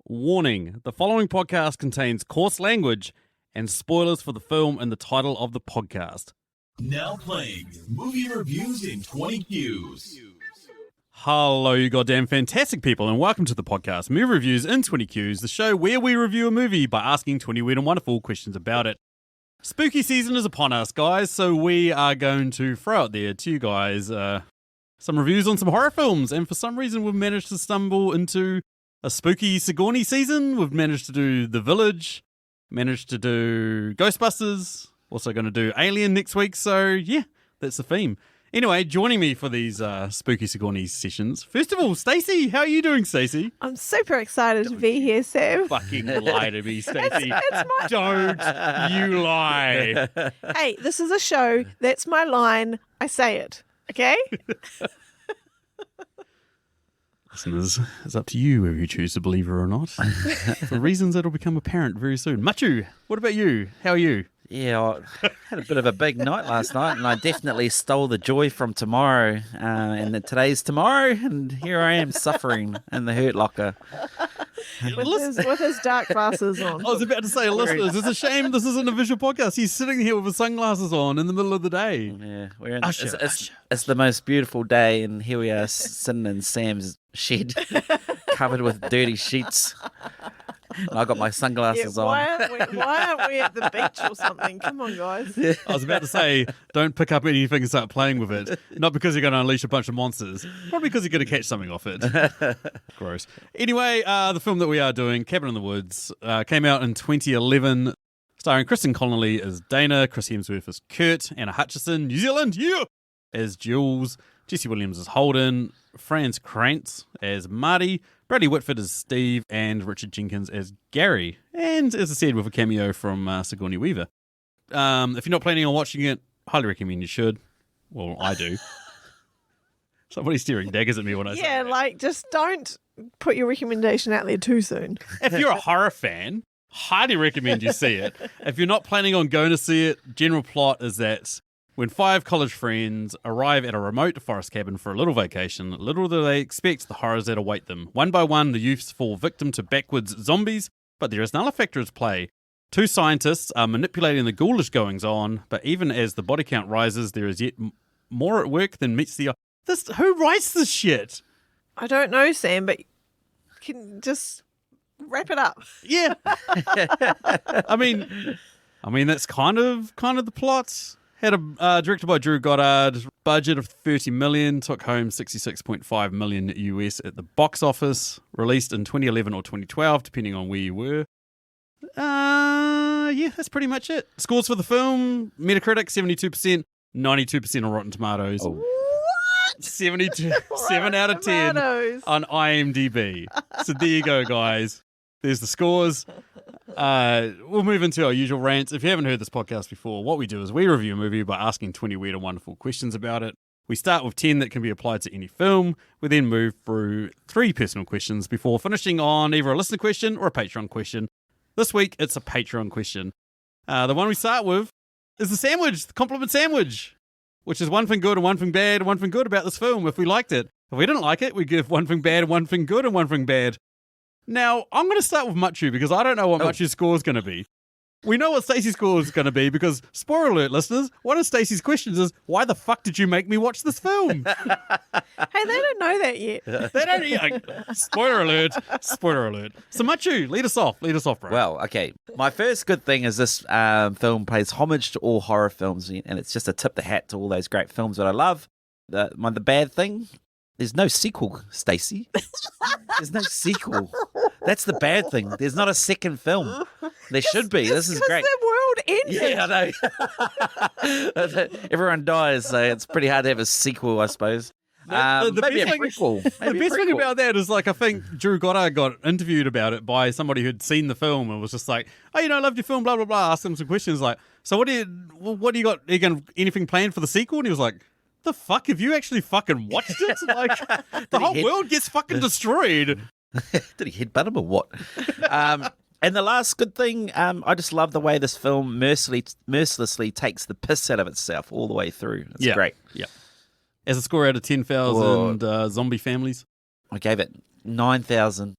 Warning, the following podcast contains coarse language and spoilers for the film and the title of the podcast. Now playing movie reviews in 20 Qs. Hello, you goddamn fantastic people, and welcome to the podcast, Movie Reviews in 20 Qs, the show where we review a movie by asking 20 weird and wonderful questions about it. Spooky season is upon us, guys, so we are going to throw out there to you guys some reviews on some horror films, and for some reason we've managed to stumble into a spooky Sigourney season. We've managed to do The Village, managed to do Ghostbusters, also going to do Alien next week, so yeah, that's the theme. Anyway, joining me for these spooky Sigourney sessions, first of all, Stacey. How are you doing, Stacey? I'm super excited to be here, Sam. Fucking lie to me, Stacey. It's Don't you lie. Hey, this is a show. That's my line. I say it. Okay? Listeners, it's up to you whether you choose to believe it or not. For reasons that'll become apparent very soon. Matiu, what about you? How are you? Yeah, I had a bit of a big night last night, and I definitely stole the joy from tomorrow. And today's tomorrow, and here I am suffering in the Hurt Locker. With his dark glasses on. I was about to say, listeners, it's a shame this isn't a visual podcast. He's sitting here with his sunglasses on in the middle of the day. Yeah, it's the most beautiful day, and here we are sitting in Sam's shed, covered with dirty sheets. And I got my sunglasses on. Why aren't we at the beach or something? Come on, guys. I was about to say, don't pick up anything and start playing with it. Not because you're going to unleash a bunch of monsters. Probably because you're going to catch something off it. Gross. Anyway, the film that we are doing, Cabin in the Woods, came out in 2011, starring Kristen Connolly as Dana, Chris Hemsworth as Kurt, Anna Hutchison, New Zealand, as Jules, Jesse Williams as Holden, Franz Krantz as Marty, Bradley Whitford as Steve, and Richard Jenkins as Gary. And as I said, with a cameo from Sigourney Weaver. If you're not planning on watching it, highly recommend you should. Well, I do. Somebody's staring daggers at me when I say that. like, just don't put your recommendation out there too soon. If you're a horror fan, highly recommend you see it. If you're not planning on going to see it, general plot is that when 5 college friends arrive at a remote forest cabin for a little vacation, little do they expect the horrors that await them. One by one, the youths fall victim to backwoods zombies, but there is another factor at play. 2 scientists are manipulating the ghoulish goings-on, but even as the body count rises, there is yet more at work than meets the eye. Who writes this shit? I don't know, Sam, but can just wrap it up. Yeah. I mean that's kind of the plot. Had a directed by Drew Goddard, budget of $30 million, took home $66.5 million US at the box office, released in 2011 or 2012, depending on where you were. Yeah, that's pretty much it. Scores for the film, Metacritic 72%, 92% on Rotten Tomatoes. What? 72, 7 out of 10 Tomatoes. on IMDb. So there you go, guys. There's the scores. We'll move into our usual rants. If you haven't heard this podcast before, what we do is we review a movie by asking 20 weird and wonderful questions about it. We start with 10 that can be applied to any film. We then move through 3 personal questions before finishing on either a listener question or a Patreon question. This week, it's a Patreon question. The one we start with is the sandwich, the compliment sandwich, which is one thing good and one thing bad and one thing good about this film if we liked it. If we didn't like it, we give one thing bad and one thing good and one thing bad. Now, I'm going to start with Matiu because I don't know what Matiu's score is going to be. We know what Stacey's score is going to be because, spoiler alert, listeners, one of Stacey's questions is, why the fuck did you make me watch this film? Hey, they don't know that yet. They don't. Spoiler alert. Spoiler alert. So, Matiu, lead us off. Lead us off, bro. Well, okay. My first good thing is this film pays homage to all horror films, and it's just a tip the hat to all those great films that I love. The bad thing, there's no sequel, Stacey. There's no sequel. That's the bad thing. There's not a second film. There should be. This is great. The world ended. Yeah, I know. Everyone dies, so it's pretty hard to have a sequel, I suppose. Maybe a prequel. The best thing about that is, like, I think Drew Goddard got interviewed about it by somebody who'd seen the film and was just like, oh, I loved your film, blah, blah, blah. Asked him some questions like, so what do you got? Are you going anything planned for the sequel? And he was like, the fuck? Have you actually fucking watched it? Like, the whole world gets fucking destroyed. Did he headbutt him or what? And the last good thing, I just love the way this film mercilessly takes the piss out of itself all the way through. It's great. Yeah. As a score out of 10,000 zombie families? I gave it 9,000.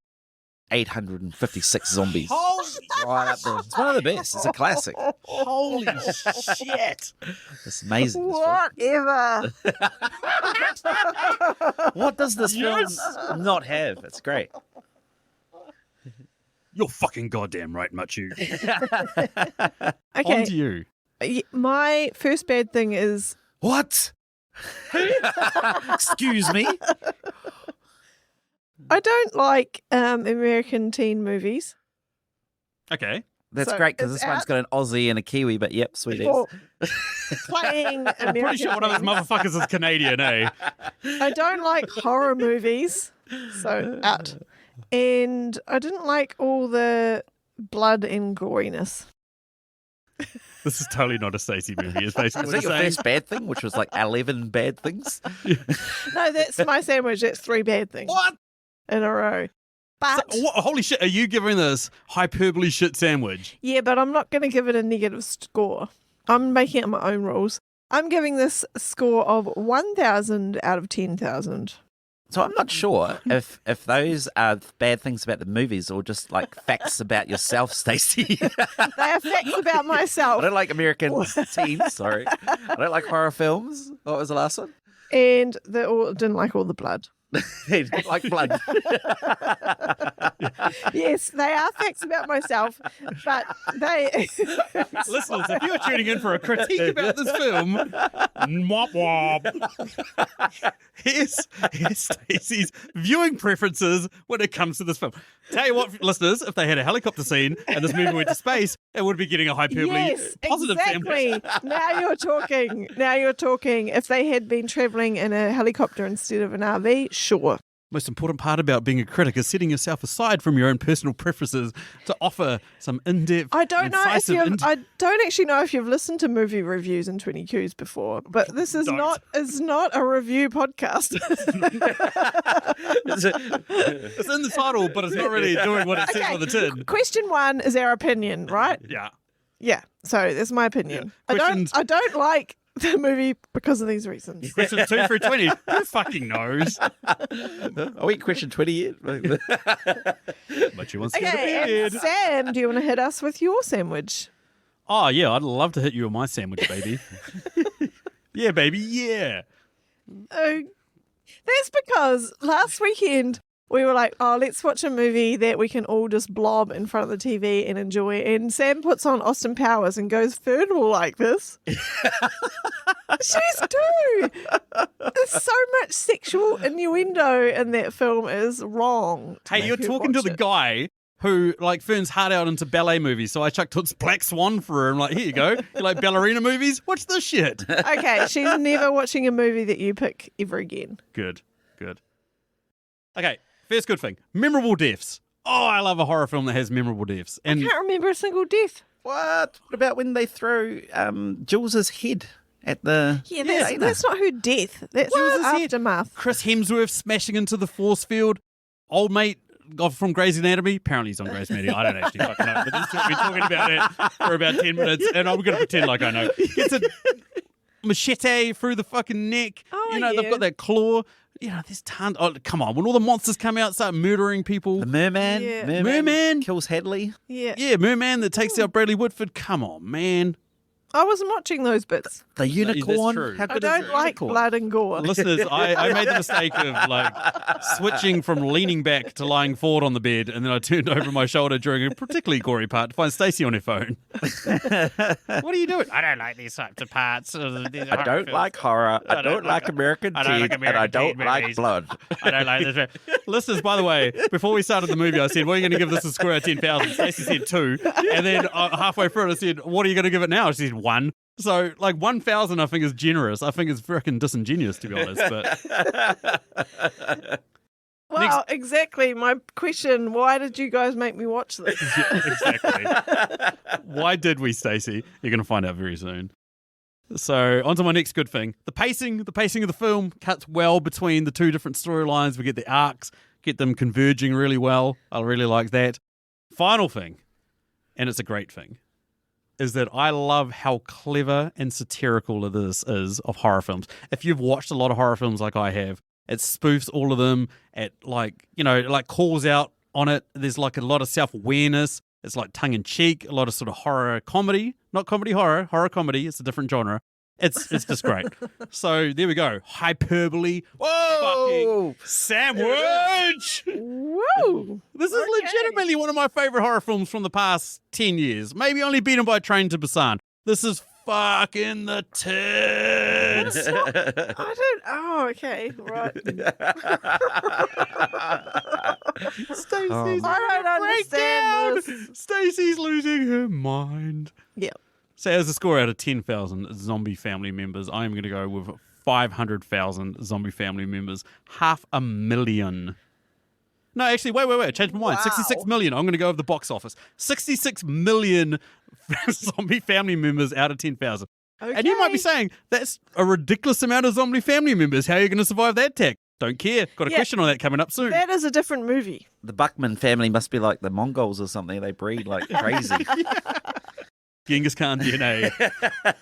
856 zombies. Holy Right up there. It's one of the best. It's a classic. Holy shit. It's amazing. This film. Whatever. What does this Yes. film not have? It's great. You're fucking goddamn right, Matiu. Okay. On to you. My first bad thing is What? Excuse me? I don't like American teen movies. Okay. That's So great because it's this one's out. got an Aussie and a Kiwi, but yep, sweet Or as. playing American Pretty sure one of those teens. motherfuckers is Canadian, eh? I don't like horror movies, so out. And I didn't like all the blood and goriness. This is totally not a Stacey movie. It's basically Is what that you're your saying. first bad thing, which was like 11 bad things? No, that's my sandwich. That's 3 bad things What? in a row. But So, what? Holy shit, are you giving this hyperbole shit sandwich? yeah, but I'm not going to give it a negative score. I'm making up my own rules. I'm giving this a score of 1,000 out of 10,000. So I'm not sure if those are bad things about the movies or just like facts about yourself, Stacey. They are facts about I myself. don't like American teens, sorry. I don't like horror films. What was the last one? And they all didn't like all the blood. They don't like blood. Yes, they are facts about myself, but they. Listeners, if you're tuning in for a critique about this film, womp womp. Here's Stacey's viewing preferences when it comes to this film. Tell you what, listeners, if they had a helicopter scene and this movie went to space, it would be getting a hyperbole Yes, positive exactly. sandwich. Now you're talking. Now you're talking. If they had been travelling in a helicopter instead of an RV, sure. Most important part about being a critic is setting yourself aside from your own personal preferences to offer some in-depth, I don't know if incisive you've. I don't actually know if you've listened to movie reviews in 20 Qs before, but this is Don't. not a review podcast. It's in the title, but it's not really doing what it says on the tin. Question 1 is our opinion, right? Yeah. Yeah. So that's my opinion. Yeah. Questions- I don't like the movie because of these reasons. Question 2 through 20. Who fucking knows? Are we at question 20 yet? But you want to get Okay, and bed. Sam, do you want to hit us with your sandwich? Oh, yeah, I'd love to hit you on my sandwich, baby. Yeah, baby, yeah. Oh, that's because last weekend we were like, oh, let's watch a movie that we can all just blob in front of the TV and enjoy. And Sam puts on Austin Powers and goes Fernal like this. She's too. There's so much sexual innuendo in that film is wrong. to Hey, make you're her talking to watch the it. guy who, like, Fern's heart out into ballet movies, so I chucked Toots Black Swan for her. I'm like, here you go. You like ballerina movies? Watch this shit. Okay, she's never watching a movie that you pick ever again. Good, good. Okay, first good thing. Memorable deaths. Oh, I love a horror film that has memorable deaths. I And can't remember a single death. What? What about when they throw Jules's head at the... Yeah, Dana? that's not her death. That's What? aftermath. Chris Hemsworth smashing into the force field. Old mate from Grey's Anatomy. Apparently he's on Grey's Anatomy. I don't actually fucking know. But this we've been talking about it for about 10 minutes, and I'm going to pretend like I know. Gets a machete through the fucking neck. Oh, you know, yeah. they've got that claw. You know, there's tons. Oh, come on. When all the monsters come out, start murdering people. The merman? Yeah. Merman? Kills Hadley? Yeah. Yeah, Merman that takes out Bradley Whitford. Come on, man. I wasn't watching those bits. The unicorn? true. How I good is don't the like unicorn? blood and gore. Listeners, I made the mistake of like switching from leaning back to lying forward on the bed, and then I turned over my shoulder during a particularly gory part to find Stacey on her phone. What are you doing? I don't like these types of parts. I don't like horror. I don't like American I don't like teen, and I American don't teen like movies. blood. I don't like this. Listeners, by the way, before we started the movie, I said, what are you going to give this a score out of 10,000? Stacey said 2. And then halfway through it, I said, what are you going to give it now? She said 1. So, like, 1,000 I think is generous. I think it's freaking disingenuous, to be honest. But Well, exactly. My question, why did you guys make me watch this? yeah, exactly. Why did we, Stacey? You're going to find out very soon. So, on to my next good thing. The pacing of the film cuts well between the two different storylines. We get the arcs, get them converging really well. I really like that. Final thing, and it's a great thing, is that I love how clever and satirical this is of horror films. If you've watched a lot of horror films like I have, it spoofs all of them. It like calls out on it. There's like a lot of self-awareness. It's like tongue-in-cheek, a lot of sort of horror comedy. Not comedy horror comedy. It's a different genre. It's just great. So there we go. Hyperbole. Whoa! Fucking sandwich! Woo! This is legitimately one of my favorite horror films from the past 10 years. Maybe only beaten by Train to Busan. This is fucking the tits. I don't. Oh, okay, right. Stacey's I don't understand this. Stacey's losing her mind. Yeah. So as a score out of 10,000 zombie family members, I am going to go with 500,000 zombie family members. 500,000. No, actually, wait. Change my mind. Wow. 66 million. I'm going to go with the box office. 66 million zombie family members out of 10,000. Okay. And you might be saying, that's a ridiculous amount of zombie family members. How are you going to survive that tech? Don't care. Got a question on that coming up soon. That is a different movie. The Buckman family must be like the Mongols or something. They breed like crazy. Genghis Khan DNA.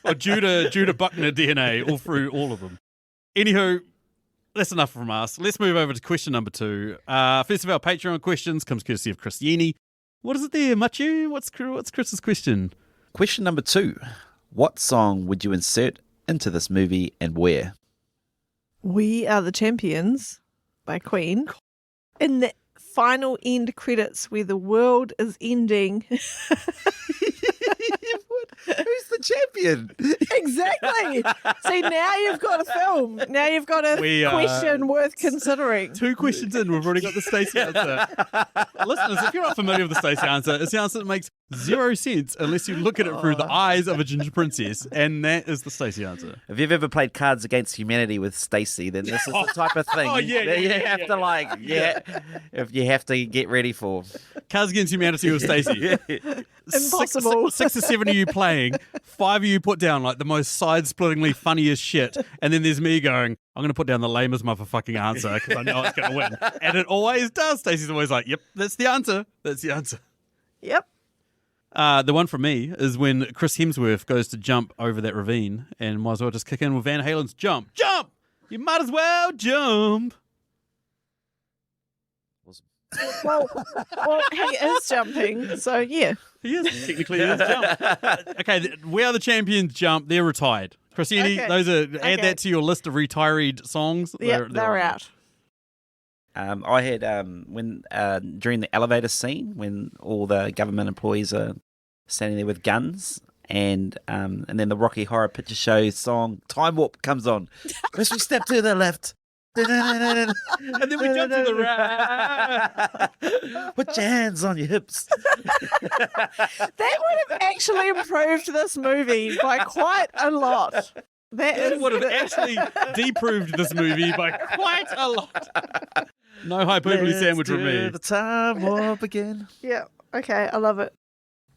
Or Judah Buckner DNA all through all of them. Anywho, that's enough from us. Let's move over to question number 2. First of our Patreon questions comes courtesy of Chris Yeni. What is it there, Matiu? What's Chris's question? Question number 2. What song would you insert into this movie and where? We Are the Champions by Queen. In the final end credits where the world is ending. Who's the champion? Exactly. See, now you've got a film. Now you've got a question worth considering. 2 questions in, we've already got the Stacey answer. Listeners, if you're not familiar with the Stacey answer, it's the answer that makes 0 sense unless you look at it through the eyes of a ginger princess, and that is the Stacey answer. If you've ever played Cards Against Humanity with Stacey, then this is the type of thing that you have to if you have to get ready for. Cards Against Humanity with Stacey. Impossible. 6 or 7 of you playing, 5 of you put down like the most side-splittingly funniest shit, and then there's me going, I'm going to put down the lamest motherfucking answer because I know it's going to win. And it always does. Stacey's always like, yep, that's the answer. That's the answer. Yep. The one from me is when Chris Hemsworth goes to jump over that ravine, and might as well just kick in with Van Halen's Jump. Jump! You might as well jump. Well, he is jumping, so yeah. He is. Technically, he is jump. Okay, We Are the Champions Jump. They're retired. Christiani, Okay. those are add that to your list of retired songs. Yep, they're out. I had when during the elevator scene when all the government employees are standing there with guns, and then the Rocky Horror Picture Show song "Time Warp" comes on. As we step to the left, And then we jump to the right. Put your hands on your hips. That would have actually improved this movie by quite a lot. That would have actually deproved this movie by quite a lot. No hyperbole sandwich from me. The time warp again. Yeah. Okay, I love it.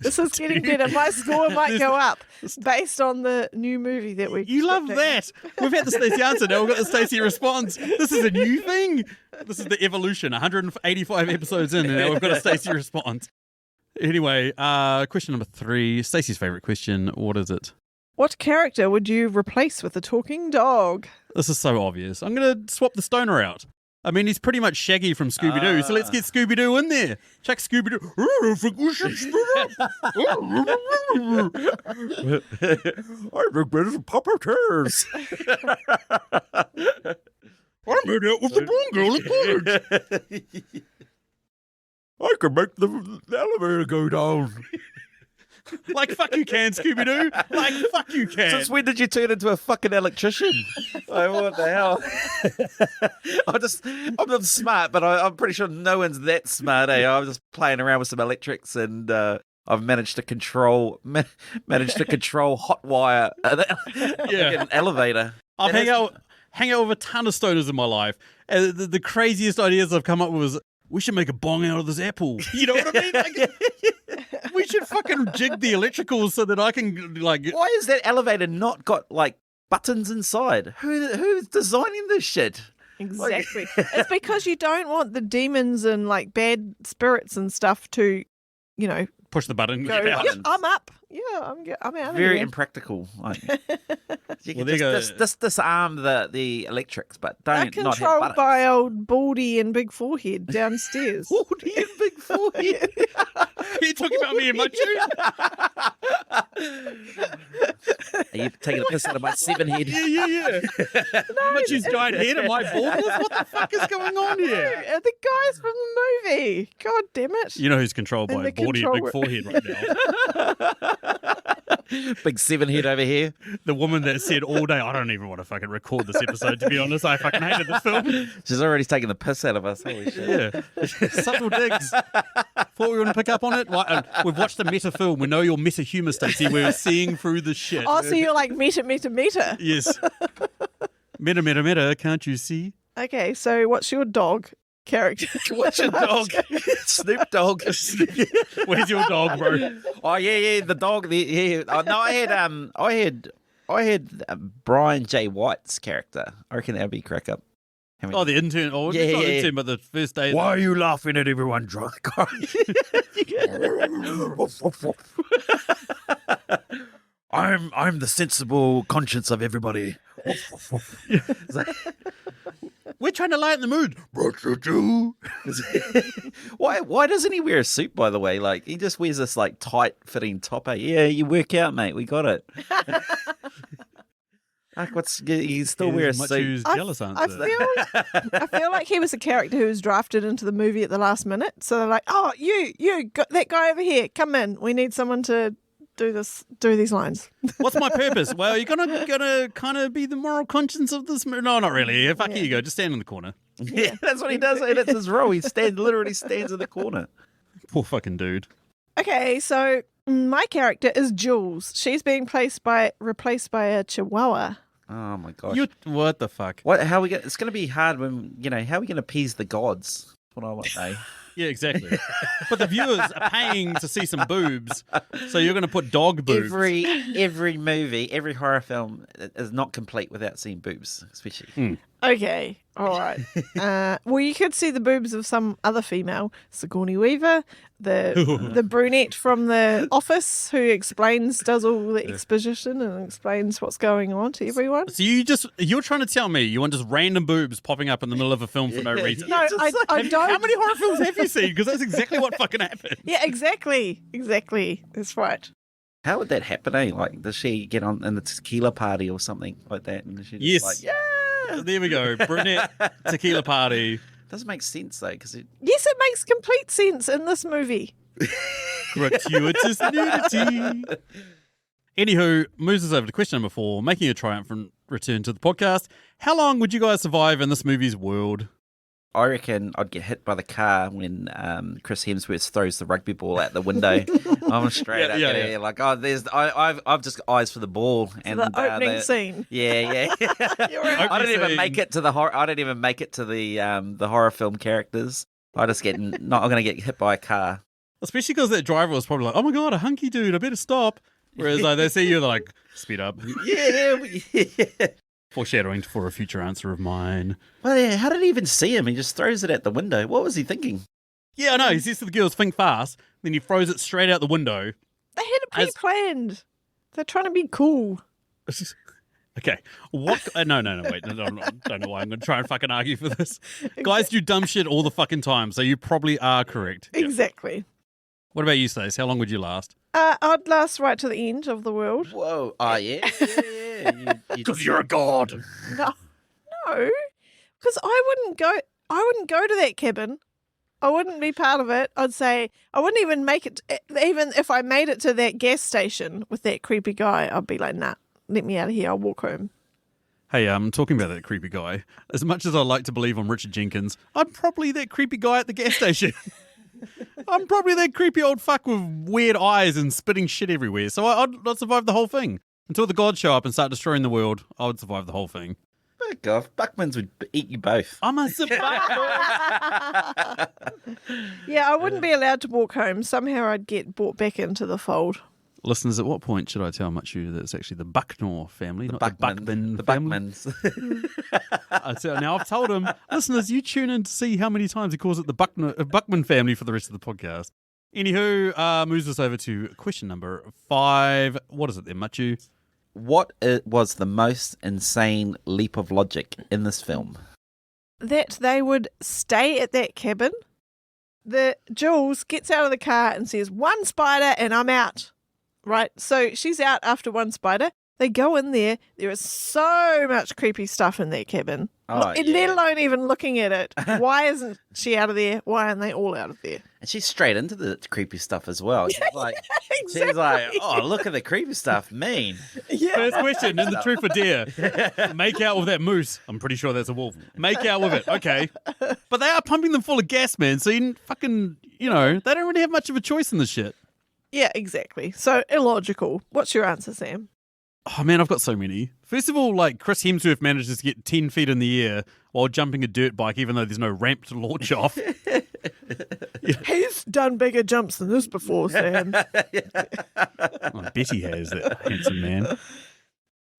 This is getting better. My score might go up based on the new movie that we. You love that. We've had the Stacey answer. Now we've got the Stacey response. This is a new thing. This is the evolution. 185 episodes in, and now we've got a Stacey response. Anyway, question number 3. Stacey's favorite question. What is it? What character would you replace with a talking dog? This is so obvious. I'm going to swap the stoner out. I mean, he's pretty much Shaggy from Scooby-Doo, so let's get Scooby-Doo in there. Chuck Scooby-Doo. I think we should split up. I think better than puppeteers. I made out with the bongo in college. I can make the elevator go down. Like, fuck you can, Scooby-Doo. Like, fuck you can. Since when did you turn into a fucking electrician? Like, what the hell? I'm smart, but I'm pretty sure no one's that smart, eh? I'm just playing around with some electrics, and I've managed to control hot wire an elevator. I've hang out with a ton of stoners in my life. And the craziest ideas I've come up with is, we should make a bong out of this apple. You know what I mean? Like, we should fucking jig the electricals so that I can, like... Why is that elevator not got, like, buttons inside? Who's designing this shit? Exactly. It's because you don't want the demons and like bad spirits and stuff to Push the button. go, Get out. yep, I'm up. Yeah, I'm out of Very here. impractical. Like, you can there you go. just disarm the electrics, but They're don't not hit controlled buttons. by old Baldy and Big Forehead downstairs. Baldy and big forehead. Are you talking about me and Matiu? Are you taking a piss out of my 7 head? Yeah. Maciu's giant head and my baldness? What the fuck is going on here? The guys from the movie. God damn it. You know who's controlled And by the a Baldy and Big control- Forehead right now? Big 7 head over here. The woman that said all day, I don't even want to fucking record this episode, to be honest. I fucking hated this film. She's already taking the piss out of us. Holy shit. Yeah. Subtle digs. Thought we want to pick up on it. We've watched the meta film. We know your meta humor, Stacey. We're seeing through the shit. Oh, so you're like meta. Yes. Meta, can't you see? Okay, so what's your dog character? What's your dog? Snoop Dogg. Where's your dog, bro? Oh yeah, the dog. Oh, no, I had Brian J. White's character. I reckon that'd be crack up. Oh, the intern. Oh, Yeah, it's not yeah, intern, but the first day. Why are you laughing at everyone drunk? I'm the sensible conscience of everybody. It's like, We're trying to lighten the mood. what you do? Why doesn't he wear a suit, by the way? Like, he just wears this like tight fitting topper. Yeah, you work out, mate. We got it. Like, you still wear a suit. Maciu's jealous I answer. I feel like he was a character who was drafted into the movie at the last minute. So they're like, oh, you got that guy over here. Come in. We need someone to do these lines. What's my purpose? Well, you're gonna kind of be the moral conscience of this movie. No, not really. Fuck you go. Just stand in the corner. Yeah, that's what he does. And it's his role. He literally stands in the corner. Poor fucking dude. Okay, so my character is Jules. She's being replaced by a Chihuahua. Oh my gosh. What the fuck? How we it's going to be hard when, how are we going to appease the gods? That's what I want to know. Yeah, exactly. But the viewers are paying to see some boobs, so you're going to put dog boobs. Every movie, every horror film is not complete without seeing boobs, especially. Okay, all right. Well, you could see the boobs of some other female, Sigourney Weaver, the brunette from The Office, who does all the exposition and explains what's going on to everyone. So you're trying to tell me you want just random boobs popping up in the middle of a film for no reason? No, I don't. How many horror films have you seen? Because that's exactly what fucking happened. Yeah, exactly. That's right. How would that happen, eh? Like, does she get on in the tequila party or something like that? And she just Yes. like, yeah. There we go. Brunette tequila party. Doesn't make sense, though, because Yes, it makes complete sense in this movie. Gratuitous nudity. Anywho, moves us over to question number 4, making a triumphant return to the podcast. How long would you guys survive in this movie's world? I reckon I'd get hit by the car when Chris Hemsworth throws the rugby ball out the window. I'm straight up here. Like, I've just got eyes for the ball. And The opening scene. Yeah. I don't even make it to the horror. I don't even make it to the horror film characters. I'm gonna get hit by a car. Especially because that driver was probably like, oh my God, a hunky dude, I better stop. Whereas like, they see you, they're like, speed up. Yeah. Foreshadowing for a future answer of mine. Well, yeah, how did he even see him? He just throws it out the window. What was he thinking? Yeah, I know. He says to the girls, think fast. Then he throws it straight out the window. They had it pre-planned. They're trying to be cool. Okay. What? No, wait. I don't know why I'm going to try and fucking argue for this. Guys do dumb shit all the fucking time, so you probably are correct. Yep. Exactly. What about you, Stace? How long would you last? I'd last right to the end of the world. Whoa. Oh, yeah. Because you're a god. No, because I wouldn't go to that cabin. I wouldn't be part of it. I'd say I wouldn't even make it. Even if I made it to that gas station with that creepy guy, I'd be like, nah, let me out of here. I'll walk home. Hey, talking about that creepy guy. As much as I like to believe I'm Richard Jenkins, I'm probably that creepy guy at the gas station. I'm probably that creepy old fuck with weird eyes and spitting shit everywhere. So I'd survive the whole thing. Until the gods show up and start destroying the world, I would survive the whole thing. Back off. Buckmans would eat you both. I'm a survivor. Yeah, I wouldn't be allowed to walk home. Somehow I'd get brought back into the fold. Listeners, at what point should I tell Matiu that it's actually the Bucknor family, not the Buckman the family? Buckmans. Now I've told him, listeners, you tune in to see how many times he calls it the Buckman family for the rest of the podcast. Anywho, moves us over to question number 5. What is it there, Matiu? What was the most insane leap of logic in this film? That they would stay at that cabin. Jules gets out of the car and says, 1 spider and I'm out. Right? So she's out after 1 spider. They go in there. There is so much creepy stuff in that cabin. Let alone even looking at it. Why isn't she out of there? Why aren't they all out of there? And she's straight into the creepy stuff as well. She's like, Exactly. she's like, oh, look at the creepy stuff. Mean. First question in the Truth or Dare. Make out with that moose. I'm pretty sure that's a wolf. Make out with it. Okay. But they are pumping them full of gas, man. So you fucking, they don't really have much of a choice in this shit. Yeah, exactly. So illogical. What's your answer, Sam? Oh, man, I've got so many. First of all, Chris Hemsworth manages to get 10 feet in the air while jumping a dirt bike, even though there's no ramp to launch off. He's done bigger jumps than this before, Sam. I bet he has, that handsome man.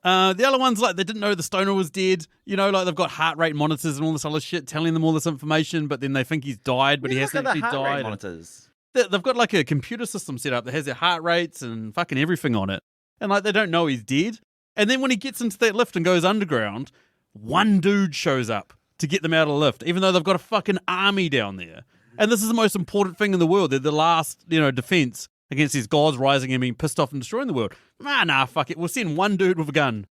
The other one's they didn't know the stoner was dead. They've got heart rate monitors and all this other shit telling them all this information, but then they think he's died, but he hasn't actually heart rate died. monitors. They've got a computer system set up that has their heart rates and fucking everything on it. And they don't know he's dead. And then when he gets into that lift and goes underground, one dude shows up to get them out of the lift, even though they've got a fucking army down there. And this is the most important thing in the world. They're the last, defense against these gods rising and being pissed off and destroying the world. Nah, fuck it. We'll send one dude with a gun.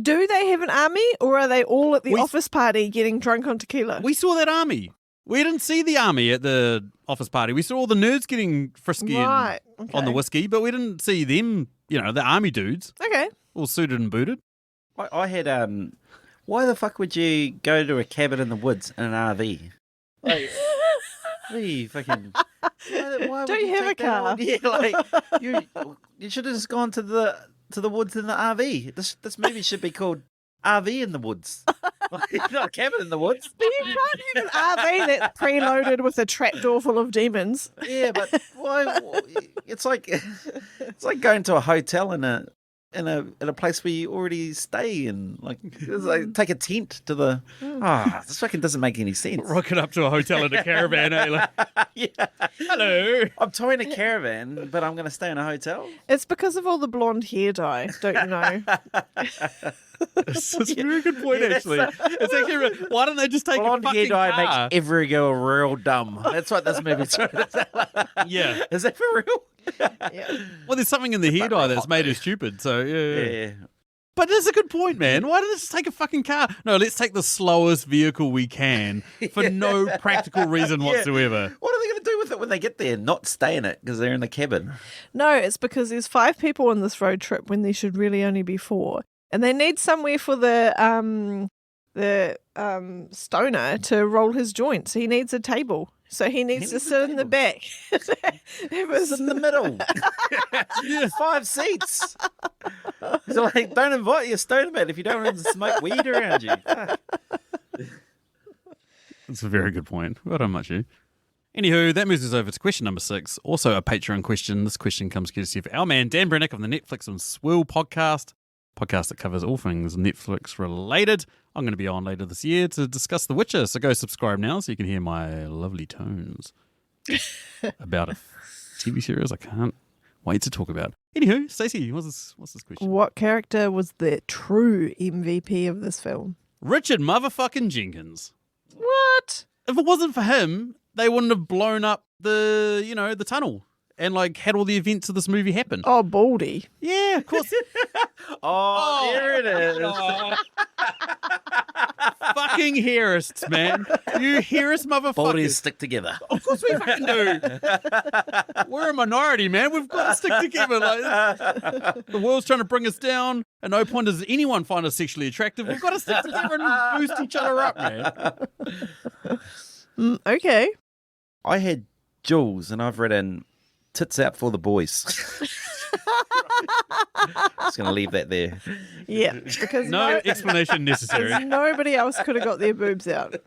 Do they have an army, or are they all at the office party getting drunk on tequila? We saw that army. We didn't see the army at the office party. We saw all the nerds getting frisky okay. on the whiskey, but we didn't see them, the army dudes. Okay. All suited and booted. I had, why the fuck would you go to a cabin in the woods in an RV? You fucking... Why Don't you have a car? Yeah, you should have just gone to the woods in the RV. This movie should be called RV in the Woods. Not a cabin in the woods. But you can't have an RV that's preloaded with a trapdoor full of demons. Yeah, but why? It's like going to a hotel in a place where you already stay and take a tent to the. This fucking doesn't make any sense. Rocking up to a hotel in a caravan, Yeah. Hello. I'm towing a caravan, but I'm going to stay in a hotel. It's because of all the blonde hair dye, don't you know? That's a very good point, actually. It's actually, why don't they just take Blonde a fucking hair dye car? makes every girl real dumb. That's what this movie's trying to say. Yeah. Is that for real? Yeah. Well, there's something in the hair dye that's made her stupid, so yeah. Yeah. But that's a good point, man. Why don't they just take a fucking car? No, let's take the slowest vehicle we can for no practical reason whatsoever. What are they going to do with it when they get there? Not stay in it because they're in the cabin. No, it's because there's 5 people on this road trip when there should really only be 4. And they need somewhere for the stoner to roll his joints. He needs a table. So he needs to sit in the back. It was in the middle. 5 seats. So don't invite your stoner man if you don't want to smoke weed around you. That's a very good point. Well done, Matiu. Anywho, that moves us over to question number 6. Also a Patreon question. This question comes courtesy of our man Dan Brennick of the Netflix and Swill podcast that covers all things Netflix related. I'm going to be on later this year to discuss The Witcher, so go subscribe now so you can hear my lovely tones about a TV series I can't wait to talk about. Anywho, Stacey, what's this question? What character was the true MVP of this film? Richard motherfucking Jenkins. What? If it wasn't for him, they wouldn't have blown up the tunnel and had all the events of this movie happen. Oh, Baldy. Yeah, of course. There it is. Fucking heirists, man. You heirist motherfuckers. Baldies stick together. Of course we fucking do. We're a minority, man. We've got to stick together. The world's trying to bring us down. At no point does anyone find us sexually attractive. We've got to stick together and boost each other up, man. Okay. I had Jules and I've written tits out for the boys. Just going to leave that there. Yeah, because No explanation necessary. nobody else could have got their boobs out.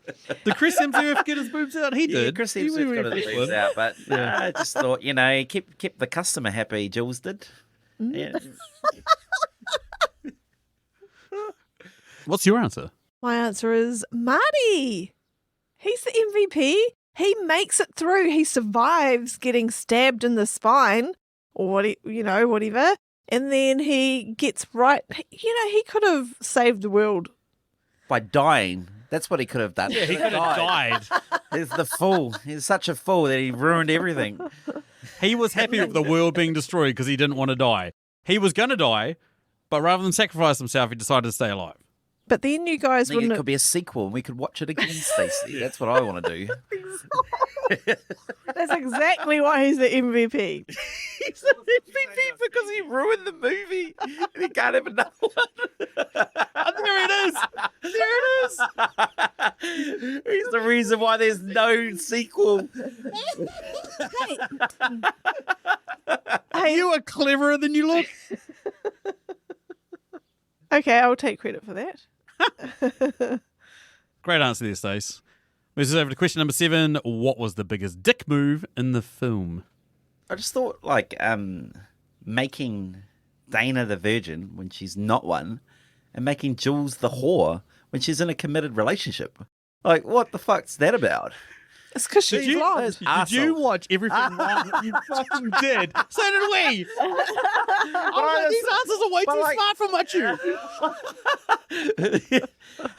Did Chris Hemsworth get his boobs out? He did. Yeah, Chris Hemsworth got his boobs out, but I just thought, keep the customer happy, Jules did. Yeah. What's your answer? My answer is Marty. He's the MVP. He makes it through. He survives getting stabbed in the spine or whatever. And then he gets right. He could have saved the world. By dying. That's what he could have done. Yeah, he could have died. He's the fool. He's such a fool that he ruined everything. He was happy with the world being destroyed because he didn't want to die. He was going to die, but rather than sacrifice himself, he decided to stay alive. But then you guys I think wouldn't. it could be a sequel and we could watch it again, Stacey. That's what I want to do. That's exactly why he's the MVP. He's the MVP because he ruined the movie and he can't have another one. There it is. There it is. He's the reason why there's no sequel. Hey, You are cleverer than you look. okay, I'll take credit for that. Great answer there, Stace. Moves us over to question number 7. What was the biggest dick move in the film? I just thought, making Dana the virgin when she's not one, and making Jules the whore when she's in a committed relationship. Like, what the fuck's that about? It's because she's blonde. Did you watch everything wrong? You fucking did. So did we. These answers are way too smart for Matiu.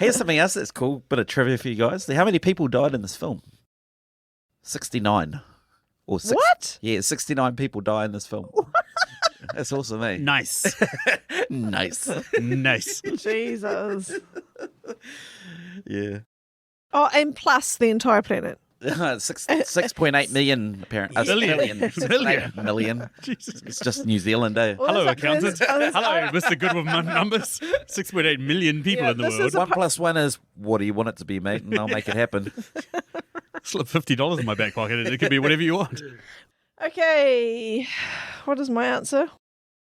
Here's something else that's cool. Bit of trivia for you guys. How many people died in this film? 69. What? Yeah, 69 people die in this film. That's awesome, eh? Nice. Nice. Nice. Jesus. Yeah. Oh, and plus the entire planet. 6.8 million, apparently. Million. Jesus. It's just New Zealand, eh? Well, Hello, this- accountant. this- Hello, Mr. Good with numbers. 6.8 million people Yeah, in the this world. is a- 1 plus 1 is, what do you want it to be, mate? And I'll make it happen. Slip $50 in my back pocket and it could be whatever you want. Okay. What is my answer?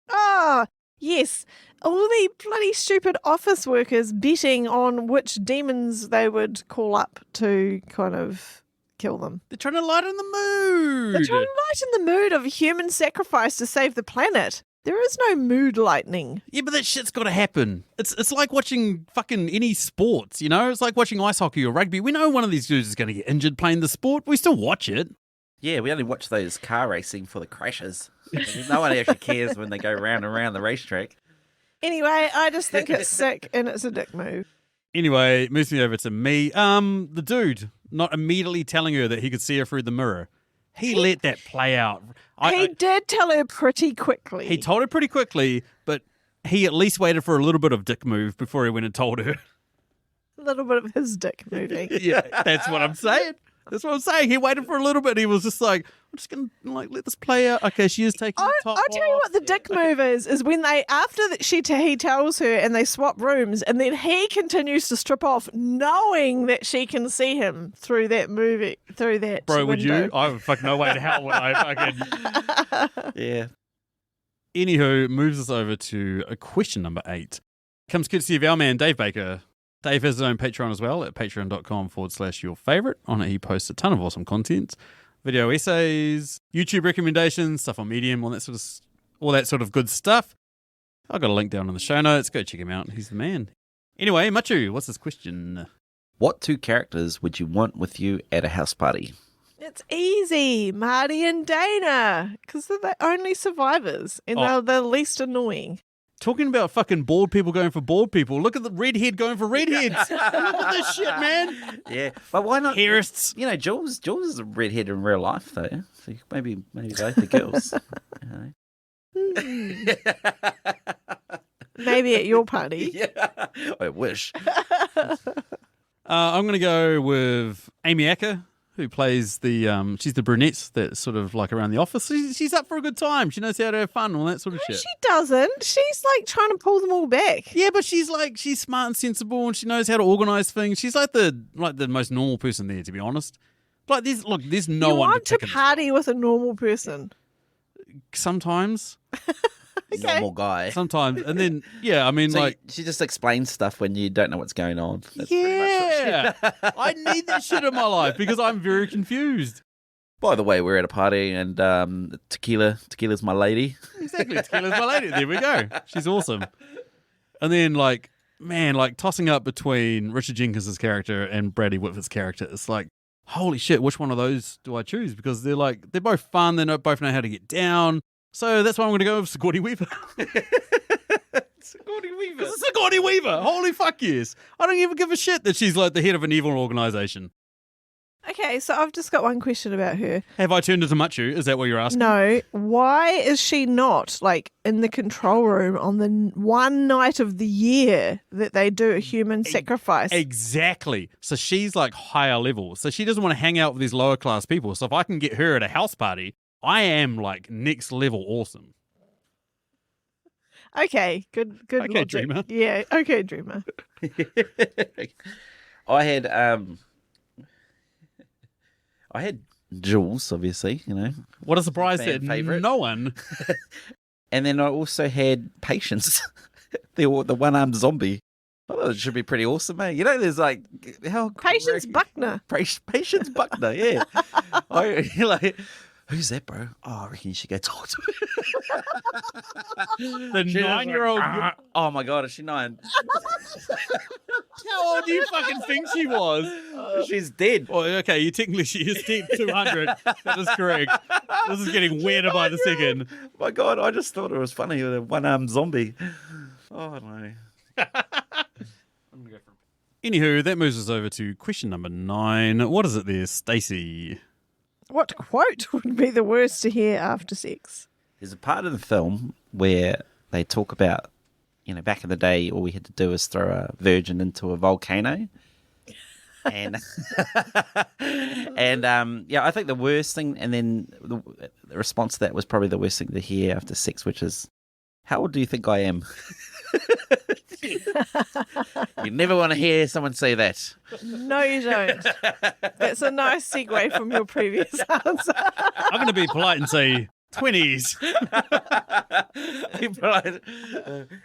Ah, yes. All the bloody stupid office workers betting on which demons they would call up to kind of kill them. They're trying to lighten the mood. They're trying to lighten the mood of human sacrifice to save the planet. There is no mood lightening. Yeah, but that shit's got to happen. It's like watching fucking any sports, you know? It's like watching ice hockey or rugby. We know one of these dudes is going to get injured playing the sport, but we still watch it. Yeah, we only watch those car racing for the crashes. No one actually cares when they go round and round the racetrack. Anyway, I just think it's sick and it's a dick move. Anyway, moves me over to me. The dude not immediately telling her that he could see her through the mirror. He let that play out. He did tell her pretty quickly. He told her pretty quickly, but he at least waited for a little bit of dick move before he went and told her. a little bit of his dick moving. Yeah, that's what I'm saying. That's what I'm saying. He waited for a little bit. He was just like, I'm just going to let this play out. Okay, she is taking the top I'll tell you off. what the dick move is when they, after that he tells her and they swap rooms and then he continues to strip off knowing that she can see him through that Bro, would window. you? I would fuck no way to hell would I fucking... Yeah. Anywho, moves us over to question number 8. Comes courtesy of our man, Dave Baker. Dave has his own Patreon as well at patreon.com/yourfavorite. On it, he posts a ton of awesome content, video essays, YouTube recommendations, stuff on Medium, all that sort of good stuff. I've got a link down in the show notes. Go check him out. He's the man. Anyway, Matiu, what's his question? What 2 characters would you want with you at a house party? It's easy, Marty and Dana, because they're the only survivors and they're the least annoying. Talking about fucking bald people going for bald people. Look at the redhead going for redheads. Look at this shit, man. Yeah, but why not? Hairists. You know, Jules is a redhead in real life, though. So maybe both the girls. You know? Maybe at your party. Yeah, I wish. I'm going to go with Amy Acker, who plays she's the brunette that's sort of like around the office. She's up for a good time. She knows how to have fun and all that sort of shit. She doesn't. She's like trying to pull them all back. Yeah, but she's smart and sensible and she knows how to organise things. She's like the most normal person there, to be honest. Like there's no you one want to pick in this party with a normal person. Sometimes. Okay. Normal guy. Sometimes. And then, yeah, I mean, So like... she just explains stuff when you don't know what's going on. That's pretty much what Yeah. I need that shit in my life because I'm very confused. By the way, we're at a party and Tequila's my lady. Exactly. Tequila's my lady. There we go. She's awesome. And then, tossing up between Richard Jenkins' character and Bradley Whitford's character, it's like, holy shit, which one of those do I choose? Because they're both fun. They both know how to get down. So that's why I'm going to go with Sigourney Weaver. Sigourney Weaver. Sigourney Weaver. Holy fuck yes. I don't even give a shit that she's like the head of an evil organization. Okay, so I've just got one question about her. Have I turned into Matiu? Is that what you're asking? No, why is she not like in the control room on the one night of the year that they do a human sacrifice? Exactly. So she's like higher level. So she doesn't want to hang out with these lower class people. So if I can get her at a house party, I am like next level awesome. Okay, good. Okay, logic. dreamer. Yeah, okay, dreamer. I had Jules, obviously, you know. What a surprise Fan that favourite. no one. And then I also had Patience, the one-armed zombie. I thought it should be pretty awesome, eh? You know, there's like how Patience Buckner. Patience Buckner, yeah. You're like, who's that, bro? Oh, I reckon you should go talk to her. The 9-year-old. Oh my god, is she 9? How old do you fucking think she was? She's dead. Well, okay, she is dead 200. That is correct. This is getting weirder by the second. My god, I just thought it was funny with a one-armed zombie. Oh no. Anywho, that moves us over to question number 9. What is it there, Stacey? What quote would be the worst to hear after sex? There's a part of the film where they talk about, you know, back in the day, all we had to do was throw a virgin into a volcano. And yeah, I think the worst thing, and then the response to that was probably the worst thing to hear after sex, which is, how old do you think I am? You never want to hear someone say that. No, you don't. That's a nice segue from your previous answer. I'm going to be polite and say 20s.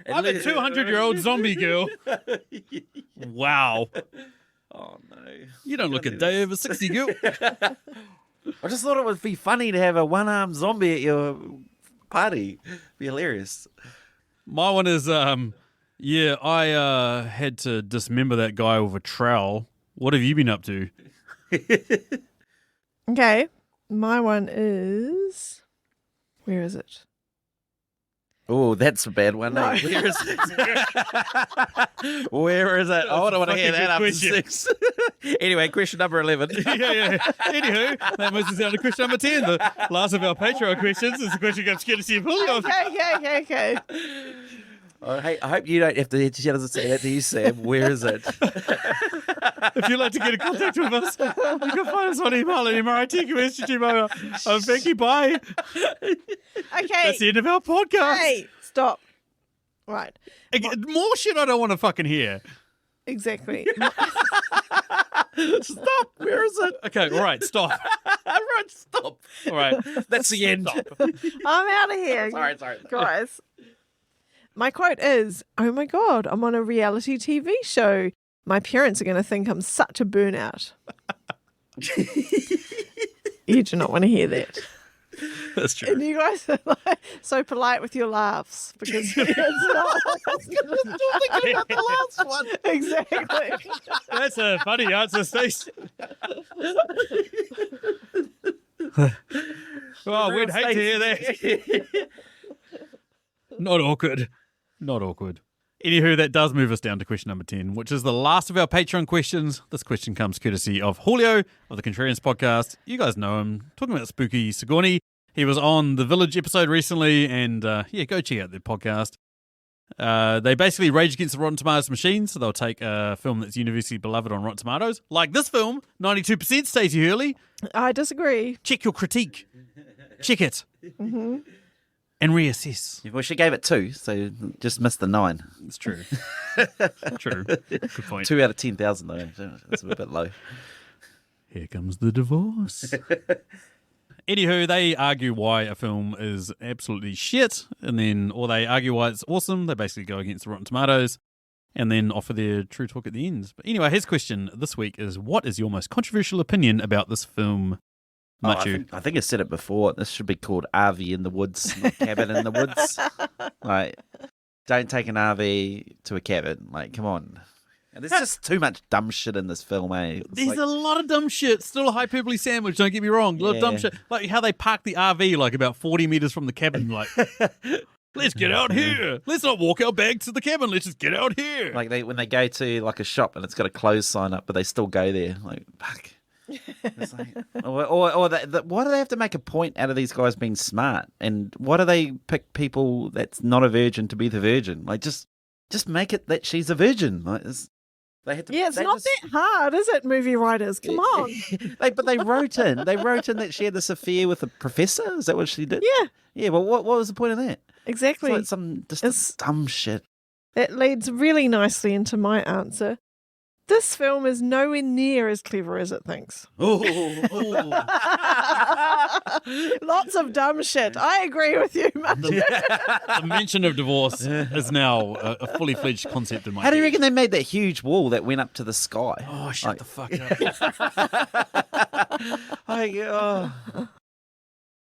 I'm a 200-year-old zombie girl. Wow. Oh no. You don't look a day over 60, girl. I just thought it would be funny to have a one-armed zombie at your party. Be hilarious. My one is, yeah, I had to dismember that guy with a trowel. What have you been up to? Okay, my one is... Where is it? Oh, that's a bad one. No. Eh? Where is it? Where is it? I don't want to hear that after question. 6. Anyway, question number 11. yeah. Anywho, that moves us down to question number 10. The last of our Patreon questions is the question I'm scared to see Julio. Okay. I hope you don't have to say that to you, Sam. Where is it? If you'd like to get in contact with us, you can find us on email at mritqs@gmail.com. Thank you, bye. Okay. That's the end of our podcast. Hey, stop. Right. More shit I don't want to fucking hear. Exactly. Stop. Where is it? Okay, all right, stop. Right, stop. All right, That's the end. I'm out of here. Sorry. Guys. My quote is, oh my God, I'm on a reality TV show. My parents are going to think I'm such a burnout. You do not want to hear that. That's true. And you guys are like, so polite with your laughs because it's not. Thinking about the last one. Exactly. That's a funny answer, Stacey. Oh, we'd hate to hear that. Not awkward. Anywho, that does move us down to question number 10, which is the last of our Patreon questions. This question comes courtesy of Julio of the Contrarians podcast. You guys know him. Talking about spooky Sigourney. He was on the Village episode recently, and yeah, go check out their podcast. They basically rage against the Rotten Tomatoes machine, so they'll take a film that's universally beloved on Rotten Tomatoes, like this film, 92%, Stacey Hurley. I disagree. Check your critique. Check it. Mm-hmm. And reassess. Well, she gave it 2, so just missed the 9. It's true. True. Good point. 2 out of 10,000 though. That's a bit low. Here comes the divorce. Anywho, they argue why a film is absolutely shit, or they argue why it's awesome. They basically go against the Rotten Tomatoes and then offer their true talk at the end. But anyway, his question this week is, what is your most controversial opinion about this film? Matiu. I think I said it before. This should be called RV in the Woods, not Cabin in the Woods. Like, don't take an RV to a cabin. Like, come on. And there's just too much dumb shit in this film, eh? It's There's a lot of dumb shit. Still a hyperbole sandwich, don't get me wrong. A lot of dumb shit. Like how they park the RV like about 40 meters from the cabin. Like, let's get out here. Let's not walk our bags to the cabin. Let's just get out here. like when they go to like a shop and it's got a close sign up, but they still go there. Like, fuck. It's like, or why do they have to make a point out of these guys being smart? And why do they pick people that's not a virgin to be the virgin? Like, just make it that she's a virgin. Like, they had to. Yeah, it's not that hard, is it, movie writers? Come on. But they wrote in that she had this affair with a professor. Is that what she did? Yeah. Yeah. Well, what was the point of that? Exactly. It's like some dumb shit. That leads really nicely into my answer. This film is nowhere near as clever as it thinks. Lots of dumb shit. I agree with you, Matiu. The mention of divorce is now a fully fledged concept in my How do you head. reckon they made that huge wall that went up to the sky? Oh, shut the fuck up.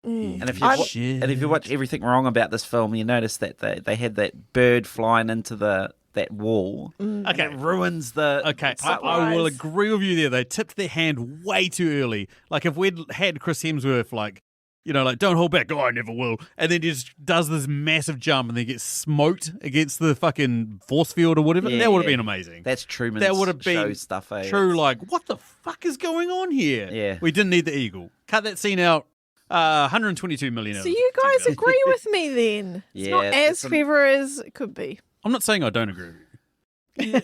And if you watch everything wrong about this film, you notice that they had that bird flying into that wall. Okay. It ruins the. Okay, I will agree with you there. They tipped their hand way too early. Like if we'd had Chris Hemsworth, like, you know, like don't hold back. Oh, I never will. And then he just does this massive jump and then gets smoked against the fucking force field or whatever. That would have been amazing. That's Truman's That would have been show stuff. Eh? true. Like, what the fuck is going on here? Yeah. We didn't need the eagle. Cut that scene out. 122 million. So you guys agree with me then? It's not as clever as it could be. I'm not saying I don't agree with you.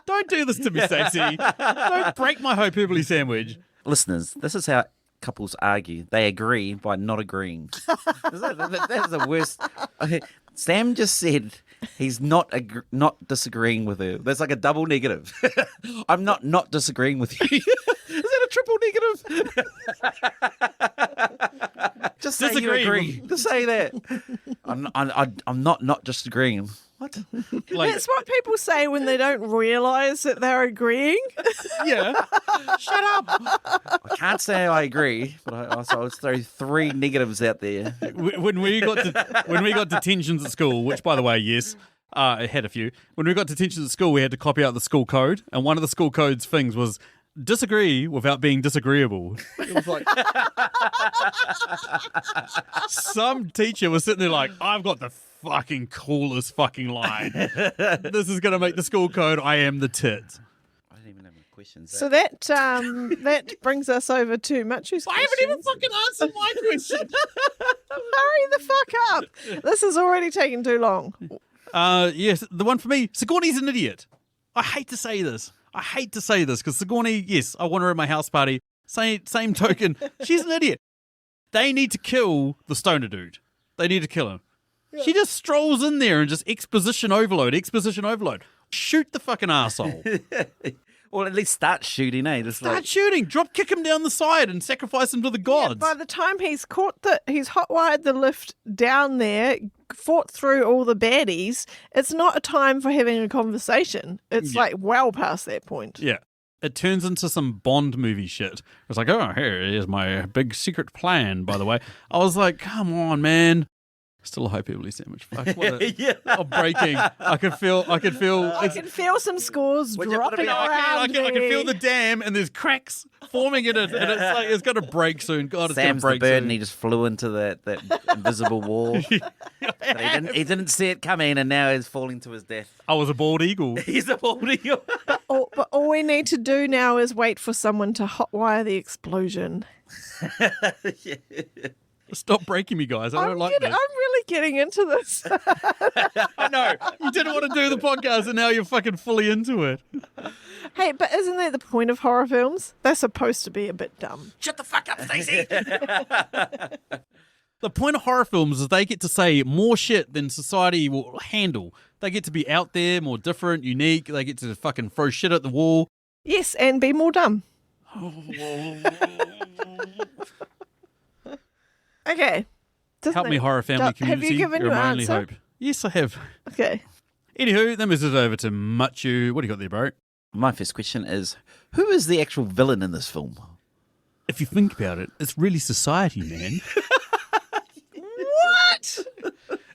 don't do this to me, Stacey. Don't break my hyperbole sandwich. Listeners, this is how couples argue. They agree by not agreeing. That's the worst. Sam just said he's not disagreeing with her. That's like a double negative. I'm not disagreeing with you. Is that a triple negative? Just say you agree. Just say that. I'm not disagreeing. What? Like, That's what people say when they don't realise that they're agreeing. yeah. Shut up. I can't say I agree, but I would throw three negatives out there. When we got detentions at school, which by the way, yes, I had a few. When we got detentions at school, we had to copy out the school code, and one of the school code's things was disagree without being disagreeable. It was like some teacher was sitting there like, I've got the fucking coolest fucking line. This is going to make the school code. I am the tit. I don't even have any questions. So that brings us over to Machu's I haven't even fucking answered my question. Hurry the fuck up. This is already taking too long. Yes, the one for me, Sigourney's an idiot. I hate to say this because Sigourney, yes, I want her at my house party. Same token, she's an idiot. They need to kill the stoner dude. They need to kill him. Yeah. She just strolls in there and just exposition overload. Shoot the fucking asshole. Or at least start shooting, eh? Start shooting. Drop kick him down the side and sacrifice him to the gods. Yeah, by the time he's he's hotwired the lift down there, fought through all the baddies, it's not a time for having a conversation. It's like well past that point. Yeah. It turns into some Bond movie shit. It's like, oh, here's my big secret plan, by the way. I was like, come on, man. Still a hyperbole sandwich. Fuck, I'm breaking. I can feel some scores dropping around. I can feel the dam and there's cracks forming in it, and it's like it's going to break soon. God, it's going to break the bird soon. And he just flew into that invisible wall. But he didn't see it coming, and now he's falling to his death. I was a bald eagle. He's a bald eagle. But all we need to do now is wait for someone to hotwire the explosion. Yeah. Stop breaking me, guys. I don't like this. I'm really getting into this. I know. You didn't want to do the podcast, and now you're fucking fully into it. Hey, but isn't that the point of horror films? They're supposed to be a bit dumb. Shut the fuck up, Stacey. The point of horror films is they get to say more shit than society will handle. They get to be out there, more different, unique. They get to fucking throw shit at the wall. Yes, and be more dumb. Okay. Help me, horror family community. Have you given your answer? Hope. Yes, I have. Okay. Anywho, then this is over to Matiu. What do you got there, bro? My first question is, who is the actual villain in this film? If you think about it, it's really society, man. What?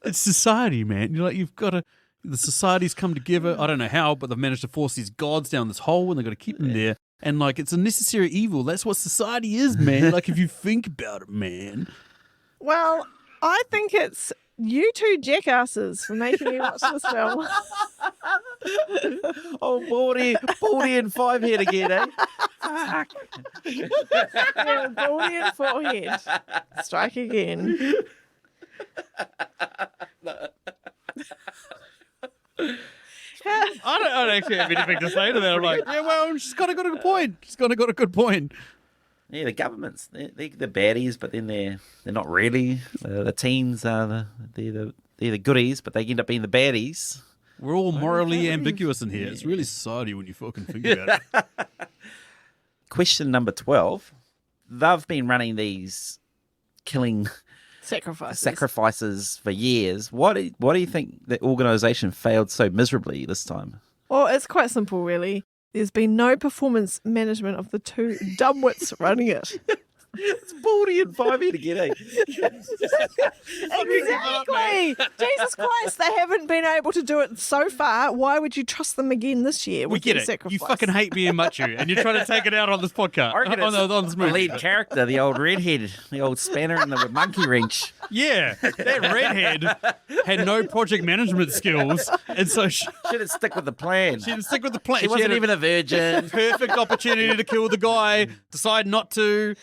It's society, man. You're like, you've got the society's come together. I don't know how, but they've managed to force these gods down this hole and they've got to keep them there. And like, it's a necessary evil. That's what society is, man. Like, if you think about it, man. Well, I think it's you two jackasses for making me watch this film. Oh, baldy and 5 head again, eh? Fuck. Yeah, baldy and forehead. Strike again. I don't actually have anything to say to that. I'm like, yeah, well, she's got a good point. She's got a good point. Yeah, the government's they're baddies, but then they're not really. The teens are they're the goodies, but they end up being the baddies. We're all morally ambiguous in here. It's really society when you fucking think about it. Question number 12. They've been running these killing sacrifices for years. What do you think the organisation failed so miserably this time? Well, it's quite simple, really. There's been no performance management of the two dumbwits running it. It's baldy and 5 head again, eh? Exactly. Jesus Christ, they haven't been able to do it so far. Why would you trust them again this year? We with get their it. Sacrifice? You fucking hate me and Matiu, and you're trying to take it out on this podcast. On this The movie. lead character, the old redhead, the old spanner in the monkey wrench. Yeah, that redhead had no project management skills, and so she Shouldn't stick with the plan. didn't stick with the plan. She wasn't had even a virgin. perfect opportunity to kill the guy, decide not to.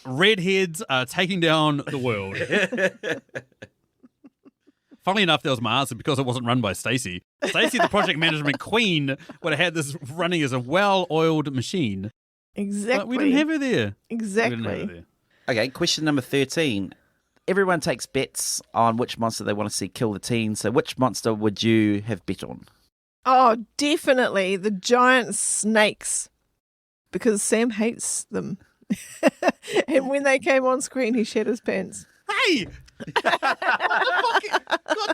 Redheads are taking down the world. Funnily enough, that was my answer because it wasn't run by Stacey. Stacey, the project management queen, would have had this running as a well-oiled machine. Exactly. But we didn't have her there. Exactly. We didn't have her there. Okay, question number 13. Everyone takes bets on which monster they want to see kill the teen. So which monster would you have bet on? Oh, definitely the giant snakes, because Sam hates them. And when they came on screen, he shed his pants. Hey! God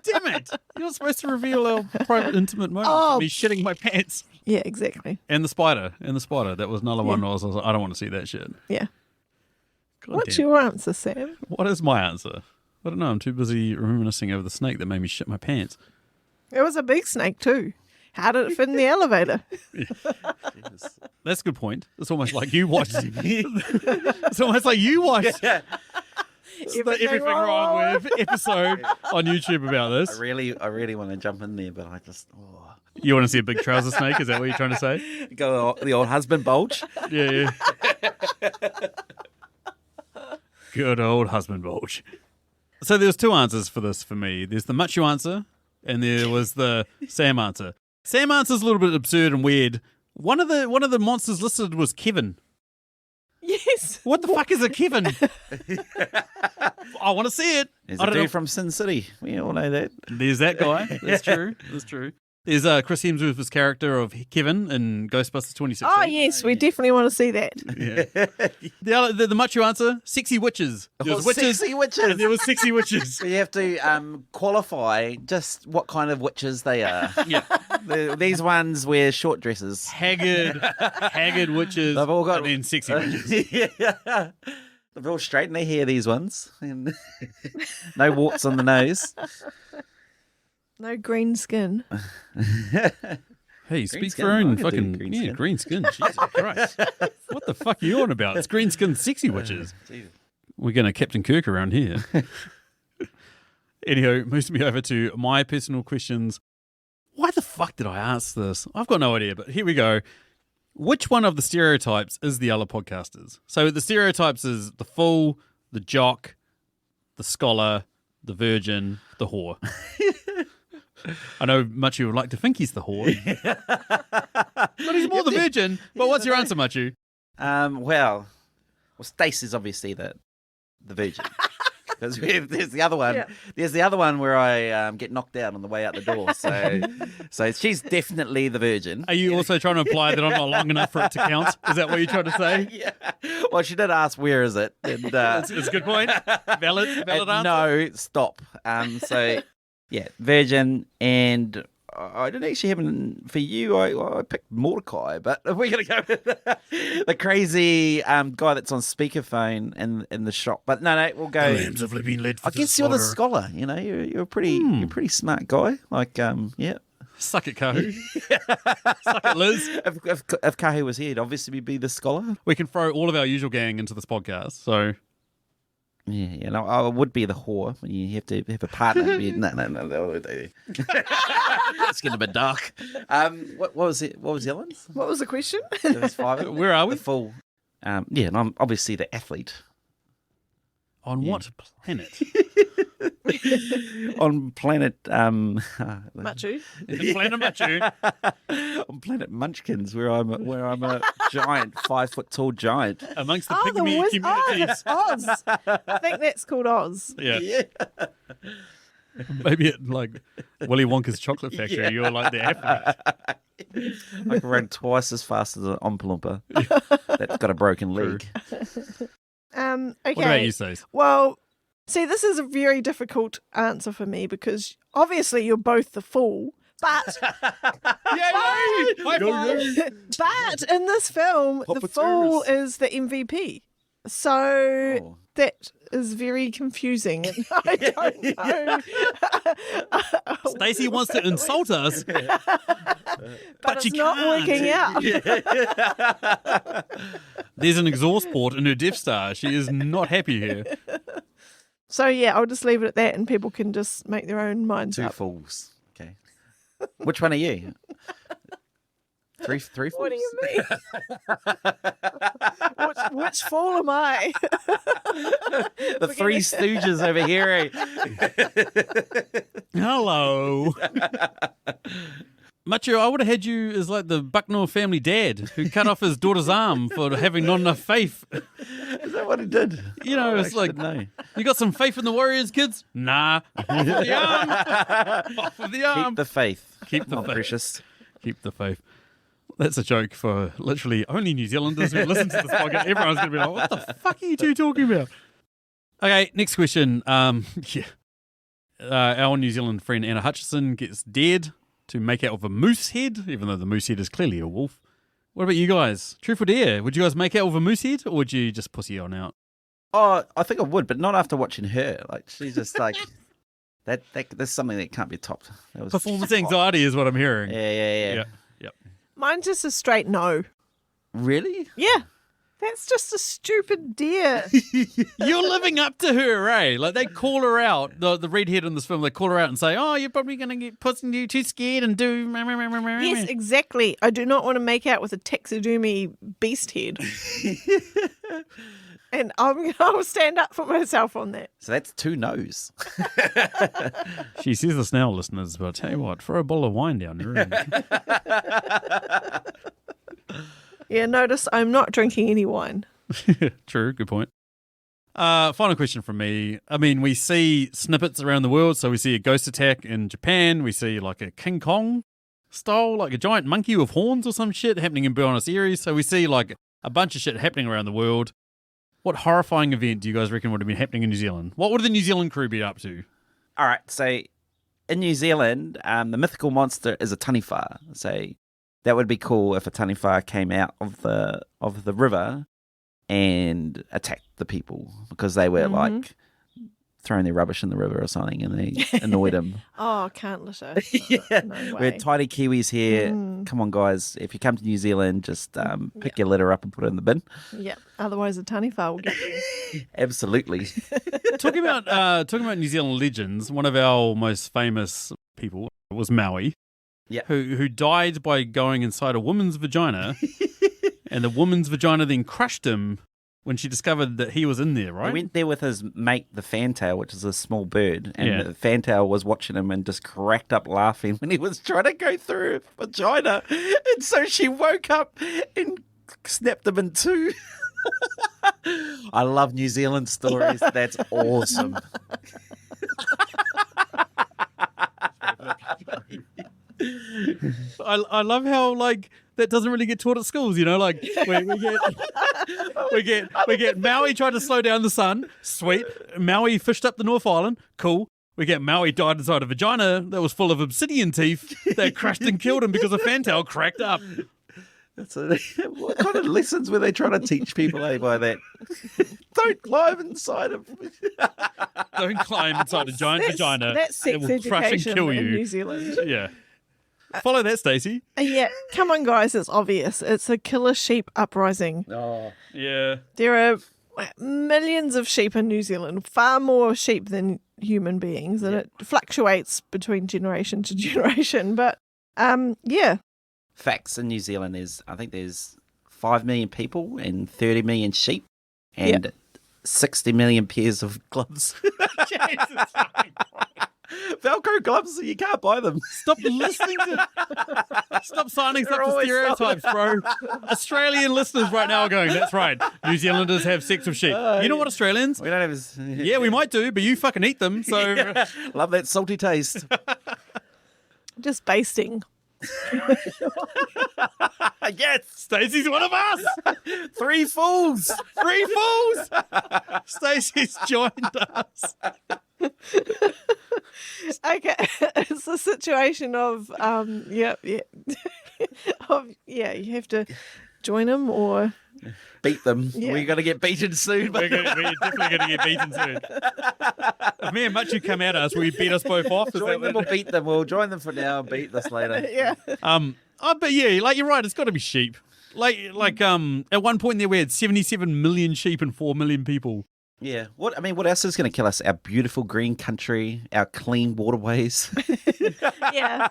damn it! You're not supposed to reveal our private, intimate moment. Oh. Me shitting my pants. Yeah, exactly. And the spider. That was another one. I was like, I don't want to see that shit. Yeah. God What's damn. your answer, Sam? What is my answer? I don't know. I'm too busy reminiscing over the snake that made me shit my pants. It was a big snake too. How did it fit in the elevator? That's a good point. It's almost like you watched. It's almost like you watched the Everything Wrong With episode on YouTube about this. I really want to jump in there, but I just You want to see a big trouser snake? Is that what you're trying to say? go the old husband bulge. Yeah. Good old husband bulge. So there's two answers for this for me. There's the Matiu answer, and there was the Sam answer. Sam answer's a little bit absurd and weird. One of the monsters listed was Kevin. Yes. What the fuck is a Kevin? I want to see it. There's I a don't dude know. from Sin City. We all know that. There's that guy. That's true. That's true. There's Chris Hemsworth's character of Kevin in Ghostbusters 2016. Oh, yes, we definitely want to see that. Yeah. The Matiu answer, sexy witches. There was witches. Sexy witches. And there was sexy witches. So you have to qualify just what kind of witches they are. Yeah. These ones wear short dresses. Haggard witches. They've all got and then sexy witches. Yeah. They've all straightened their hair, these ones. And no warts on the nose. No green skin. Hey, speak skin. for your I own can do fucking green yeah, skin. green skin. Jesus Christ. What the fuck are you on about? It's green skin sexy witches. We're going to Captain Kirk around here. Anyhow, moves me over to my personal questions. Why the fuck did I ask this? I've got no idea, but here we go. Which one of the stereotypes is the other podcasters? So the stereotypes is the fool, the jock, the scholar, the virgin, the whore. I know Matiu would like to think he's the whore. But he's more the virgin. But what's your answer, Matiu? Well, Stacey's obviously the virgin. Because there's the other one. Yeah. There's the other one where I get knocked out on the way out the door. So she's definitely the virgin. Are you also trying to imply that I'm not long enough for it to count? Is that what you're trying to say? Yeah. Well, she did ask where is it, and That's a good point. Valid answer. no, stop. So yeah, virgin, and I didn't actually have an for you. I picked Mordecai, but we're gonna go with the crazy guy that's on speakerphone in the shop. But no, we'll go. Lambs have been led for I guess you're the scholar. You know, you're a pretty smart guy. Like, yeah. Suck it, Kahu. Suck it, Liz. If Kahu was here, he'd obviously be the scholar. We can throw all of our usual gang into this podcast. So Yeah, no, I would be the whore when you have to have a partner. No. It's getting a bit dark. What was it? What was the other one? What was the question? There was 5. where are we? The full. Yeah, and I'm obviously the athlete. On what planet? On planet Matiu. Planet Matiu. on planet Munchkins, where I'm a giant, 5 foot tall giant. Amongst the Oh, the pygmy communities. Oz. I think that's called Oz. Yeah. Maybe at like Willy Wonka's chocolate factory, you're like the athlete. I can run twice as fast as an Oompa Loompa that's got a broken leg. Okay. What about you, Stacey? Well, see, this is a very difficult answer for me because obviously you're both the fool, but but in this film, the fool is the MVP. So that is very confusing. And I don't know. Stacey wants to insult us, but she it's not can't. working out. There's an exhaust port in her Death Star. She is not happy here. So yeah, I'll just leave it at that, and people can just make their own minds 2 up. fools. Okay. Which one are you? Three fools? What do you mean? which fool am I? The Three Stooges over here. Eh? Hello. Matiu, I would have had you as like the Bucknell family dad who cut off his daughter's arm for having not enough faith. Is that what he did? You know, it's like, no. you got some faith in the Warriors, kids? Nah. Off of the arm. Off of the arm. Keep the faith. Keep the Not faith. precious. Keep the faith. That's a joke for literally only New Zealanders who listen to this podcast. Everyone's going to be like, what the fuck are you two talking about? Okay, next question. Our New Zealand friend Anna Hutchison gets dared to make out with a moose head, even though the moose head is clearly a wolf. What about you guys? Truth or dare? Would you guys make out with a moose head, or would you just pussy on out? Oh, I think I would, but not after watching her. Like, she's just like... That's something that can't be topped. That was Performance anxiety is what I'm hearing. Yeah. Yep. Mine's just a straight no. Really? Yeah. That's just a stupid deer. You're living up to her, eh? Like, they call her out, the redhead in this film, they call her out and say, oh, you're probably going to get pussy, you too scared and do... Yes, exactly. I do not want to make out with a taxidermy beast head. And I'll stand up for myself on that. So that's 2 no's. She says this now, listeners, but I'll tell you what, throw a bottle of wine down the room. Yeah, notice I'm not drinking any wine. True, good point. Final question from me. I mean, we see snippets around the world. So we see a ghost attack in Japan. We see like a King Kong style, like a giant monkey with horns or some shit happening in Buenos Aires. So we see like a bunch of shit happening around the world. What horrifying event do you guys reckon would have been happening in New Zealand? What would the New Zealand crew be up to? All right, so in New Zealand, the mythical monster is a taniwha. So that would be cool if a taniwha came out of the river and attacked the people because they were like throwing their rubbish in the river or something and they annoyed him. Oh, can't litter. Yeah. No We're way. tidy Kiwis here. Come on, guys. If you come to New Zealand, just pick your litter up and put it in the bin. Yeah. Otherwise, a taniwha will get you. Absolutely. Talking about New Zealand legends, one of our most famous people was Maui. Yeah. Who died by going inside a woman's vagina, and the woman's vagina then crushed him when she discovered that he was in there, right? He went there with his mate, the fantail, which is a small bird, and the fantail was watching him and just cracked up laughing when he was trying to go through her vagina. And so she woke up and snapped him in 2. I love New Zealand stories. That's awesome. I love how like that doesn't really get taught at schools, you know. Like we get Maui tried to slow down the sun, sweet. Maui fished up the North Island, cool. We get Maui died inside a vagina that was full of obsidian teeth that crushed and killed him because a fantail cracked up. What kind of lessons were they trying to teach people by that? Don't climb inside of. Don't climb inside a giant vagina. That's sex it will crush and education kill in you. New Zealand. Yeah. Follow that, Stacey. Yeah, come on, guys. It's obvious. It's a killer sheep uprising. Oh, Yeah. There are millions of sheep in New Zealand, far more sheep than human beings, and it fluctuates between generation to generation. But yeah, facts in New Zealand I think there's 5 million people and 30 million sheep and 60 million pairs of gloves. Jesus. Velcro gloves, you can't buy them. Stop listening to. Stop signing They're up to always stereotypes, bro. Australian listeners right now are going, that's right. New Zealanders have sex with sheep. You know what, Australians? We don't have. Yeah, we might do, but you fucking eat them. So Love that salty taste. just basting. Yes, Stacey's one of us. 3 fools. 3 fools. Stacey's joined us. Okay, it's a situation of you have to join them or Beat them. Yeah. We're going to get beaten soon. We're definitely going to get beaten soon. If me and Matiu come at us, will you beat us both off? Is Join that them or beat them. We'll join them for now and beat this later. yeah. But yeah, like you're right, it's got to be sheep. Like at one point there we had 77 million sheep and 4 million people. Yeah. What else is going to kill us? Our beautiful green country, our clean waterways, Yeah.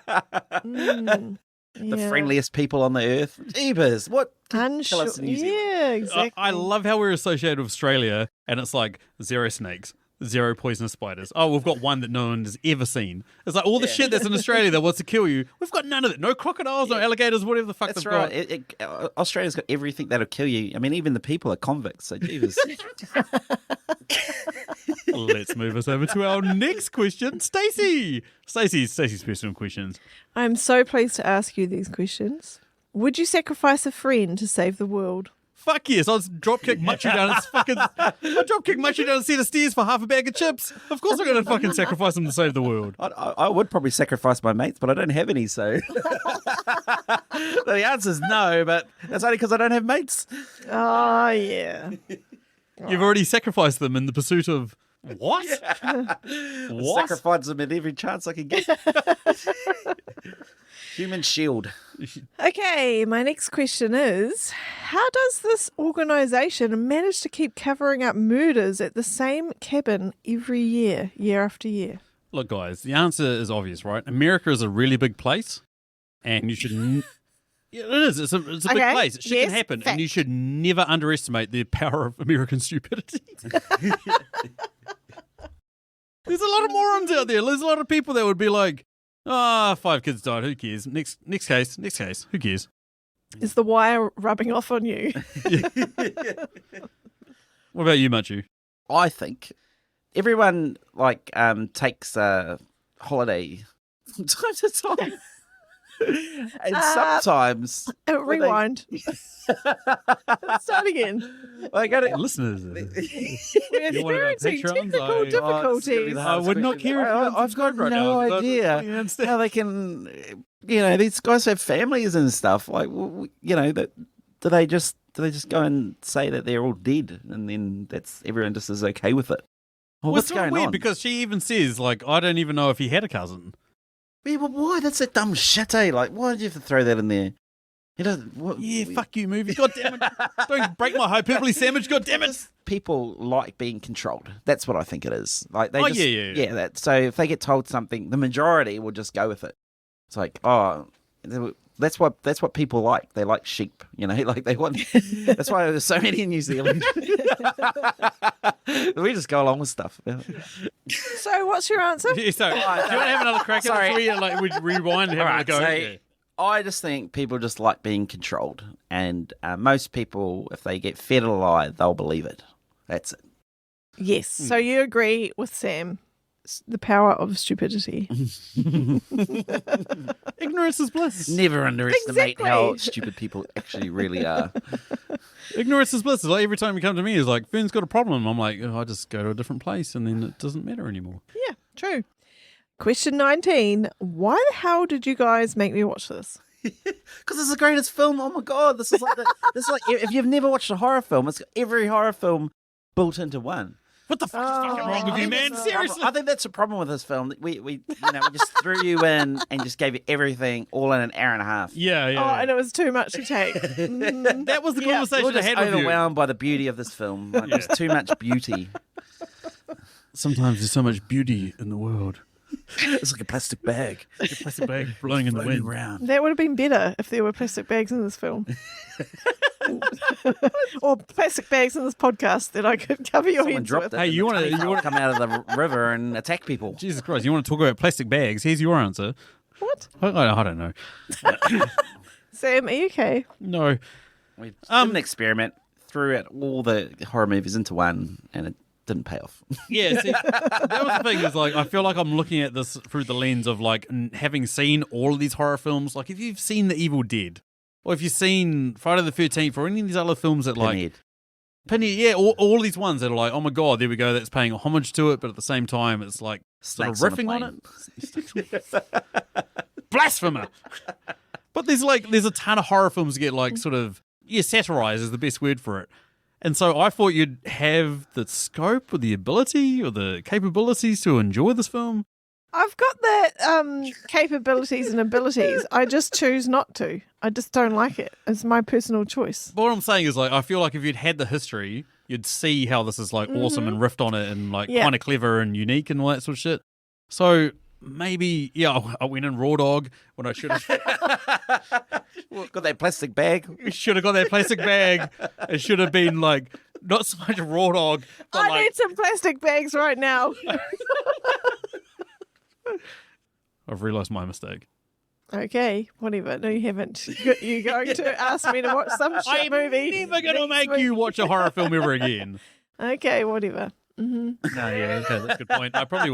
the friendliest people on the earth. Jeebus, what could kill us in New Zealand? Yeah, exactly. I love how we're associated with Australia and it's like 0 snakes, 0 poisonous spiders. Oh, we've got one that no one has ever seen. It's like all the shit that's in Australia that wants to kill you. We've got none of it. No crocodiles, no alligators, whatever the fuck That's they've right. got. Australia's got everything that'll kill you. I mean, even the people are convicts. So, jeebus. Let's move us over to our next question. Stacey's personal questions. I'm so pleased to ask you these questions. Would you sacrifice a friend to save the world? Fuck yes, I'll dropkick Matiu down a set of stairs for half a bag of chips. Of course I'm going to fucking sacrifice them to save the world. I would probably sacrifice my mates, but I don't have any, so. The answer's no, but that's only because I don't have mates. Oh, yeah. You've already sacrificed them in the pursuit of what? What? Sacrifice them at every chance I can get. Human shield. Okay, my next question is, how does this organisation manage to keep covering up murders at the same cabin every year, year after year? Look, guys, the answer is obvious, right? America is a really big place, and you should. Yeah, it is. It's a big Okay, place. Shit can yes, happen, fact. and you should never underestimate the power of American stupidity. There's a lot of morons out there. There's a lot of people that would be like, 5 kids died. Who cares? Next case. Who cares? Is the wire rubbing off on you? What about you, Matiu? I think everyone takes a holiday from time to time. And sometimes Rewind. Start again. I got it. Listeners, We're You're one of our experiencing patrons. technical difficulties. I would not care if you I've got unsubscribed right no now. idea I understand. how they can. These guys have families and stuff. Like, that do they just go and say that they're all dead, and then that's everyone just is okay with it? Well, It's what's sort of going weird on? because she even says, like, I don't even know if he had a cousin. Yeah, but why? That's a dumb shit, eh? Like, why did you have to throw that in there? Fuck you, movie. God damn it. Don't break my hyperbole sandwich. God damn it. People like being controlled. That's what I think it is. Like they yeah. So if they get told something, the majority will just go with it. It's like, that's what people like. They like sheep, like they want. That's why there's so many in New Zealand. We just go along with stuff. So what's your answer? Yeah, so, do you want to have another crack at it? We rewind and have Alright, a go. so Yeah. I just think people just like being controlled, and most people, if they get fed a lie, they'll believe it. That's it. Yes. So you agree with Sam. The power of stupidity. Ignorance is bliss. Never underestimate Exactly. how stupid people actually really are. Ignorance is bliss. It's like every time you come to me, it's like, Fern's got a problem. I'm like, I just go to a different place and then it doesn't matter anymore. Yeah, True. Question 19. Why the hell did you guys make me watch this? Because it's the greatest film. Oh my god, this is like if you've never watched a horror film, it's got every horror film built into one. What the fuck is fucking wrong with you, man? Seriously. I think that's the problem with this film. We just threw you in and just gave you everything all in an hour and a half. Yeah. And it was too much to take. That was the We're conversation I just had with you. overwhelmed by the beauty of this film. Like, there's too much beauty. Sometimes there's so much beauty in the world. It's like a plastic bag. Like a plastic bag blowing in the wind. Around. That would have been better if there were plastic bags in this film. Or plastic bags in this podcast that I could cover your Someone heads dropped with. it. Hey, and you the wanna- tiny you fella wanna- come out of the river and attack people? Jesus Christ, you want to talk about plastic bags? Here's your answer. What? I don't know. Sam, are you okay? No. We did an experiment, threw out all the horror movies into one, and it didn't pay off. Yeah, see, that was the thing is like I feel like I'm looking at this through the lens of like having seen all of these horror films. Like if you've seen The Evil Dead, or if you've seen Friday the 13th, or any of these other films that like Pinhead. Penny, yeah, all these ones that are like, oh my god, there we go, that's paying homage to it, but at the same time it's like sort of Snakes on a riffing on it. Blasphemer. But there's a ton of horror films that get like sort of satirized is the best word for it. And so I thought you'd have the scope or the ability or the capabilities to enjoy this film. I've got the capabilities and abilities. I just choose not to. I just don't like it. It's my personal choice. But what I'm saying is like I feel like if you'd had the history, you'd see how this is like awesome and riffed on it and like kind of clever and unique and all that sort of shit. So maybe, I went in raw dog when I should have. Got that plastic bag. Should have got that plastic bag. It should have been like not so much raw dog, but I like need some plastic bags right now. I've realised my mistake. Okay, whatever. No, you haven't. You're going to ask me to watch some shit I'm movie. never going to next make week. you watch a horror film ever again. Okay, whatever. No, yeah, okay, that's a good point. I probably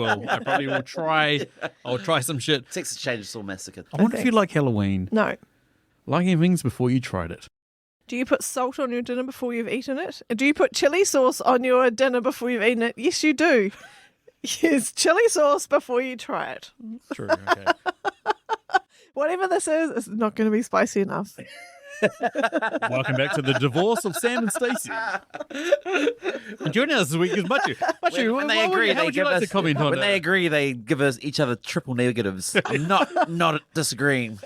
will try. I'll try some shit. Texas Chainsaw Massacre. I wonder if you like Halloween. No. Liking things before you tried it. Do you put salt on your dinner before you've eaten it? Do you put chili sauce on your dinner before you've eaten it? Yes, you do. Yes, chili sauce before you try it. True. Okay. Whatever this is, it's not going to be spicy enough. Welcome back to the divorce of Sam and Stacey. And joining us this week is Matiu. When they agree, how they would you give like us. to comment on When it? they agree, they give us each other triple negatives. I'm not disagreeing.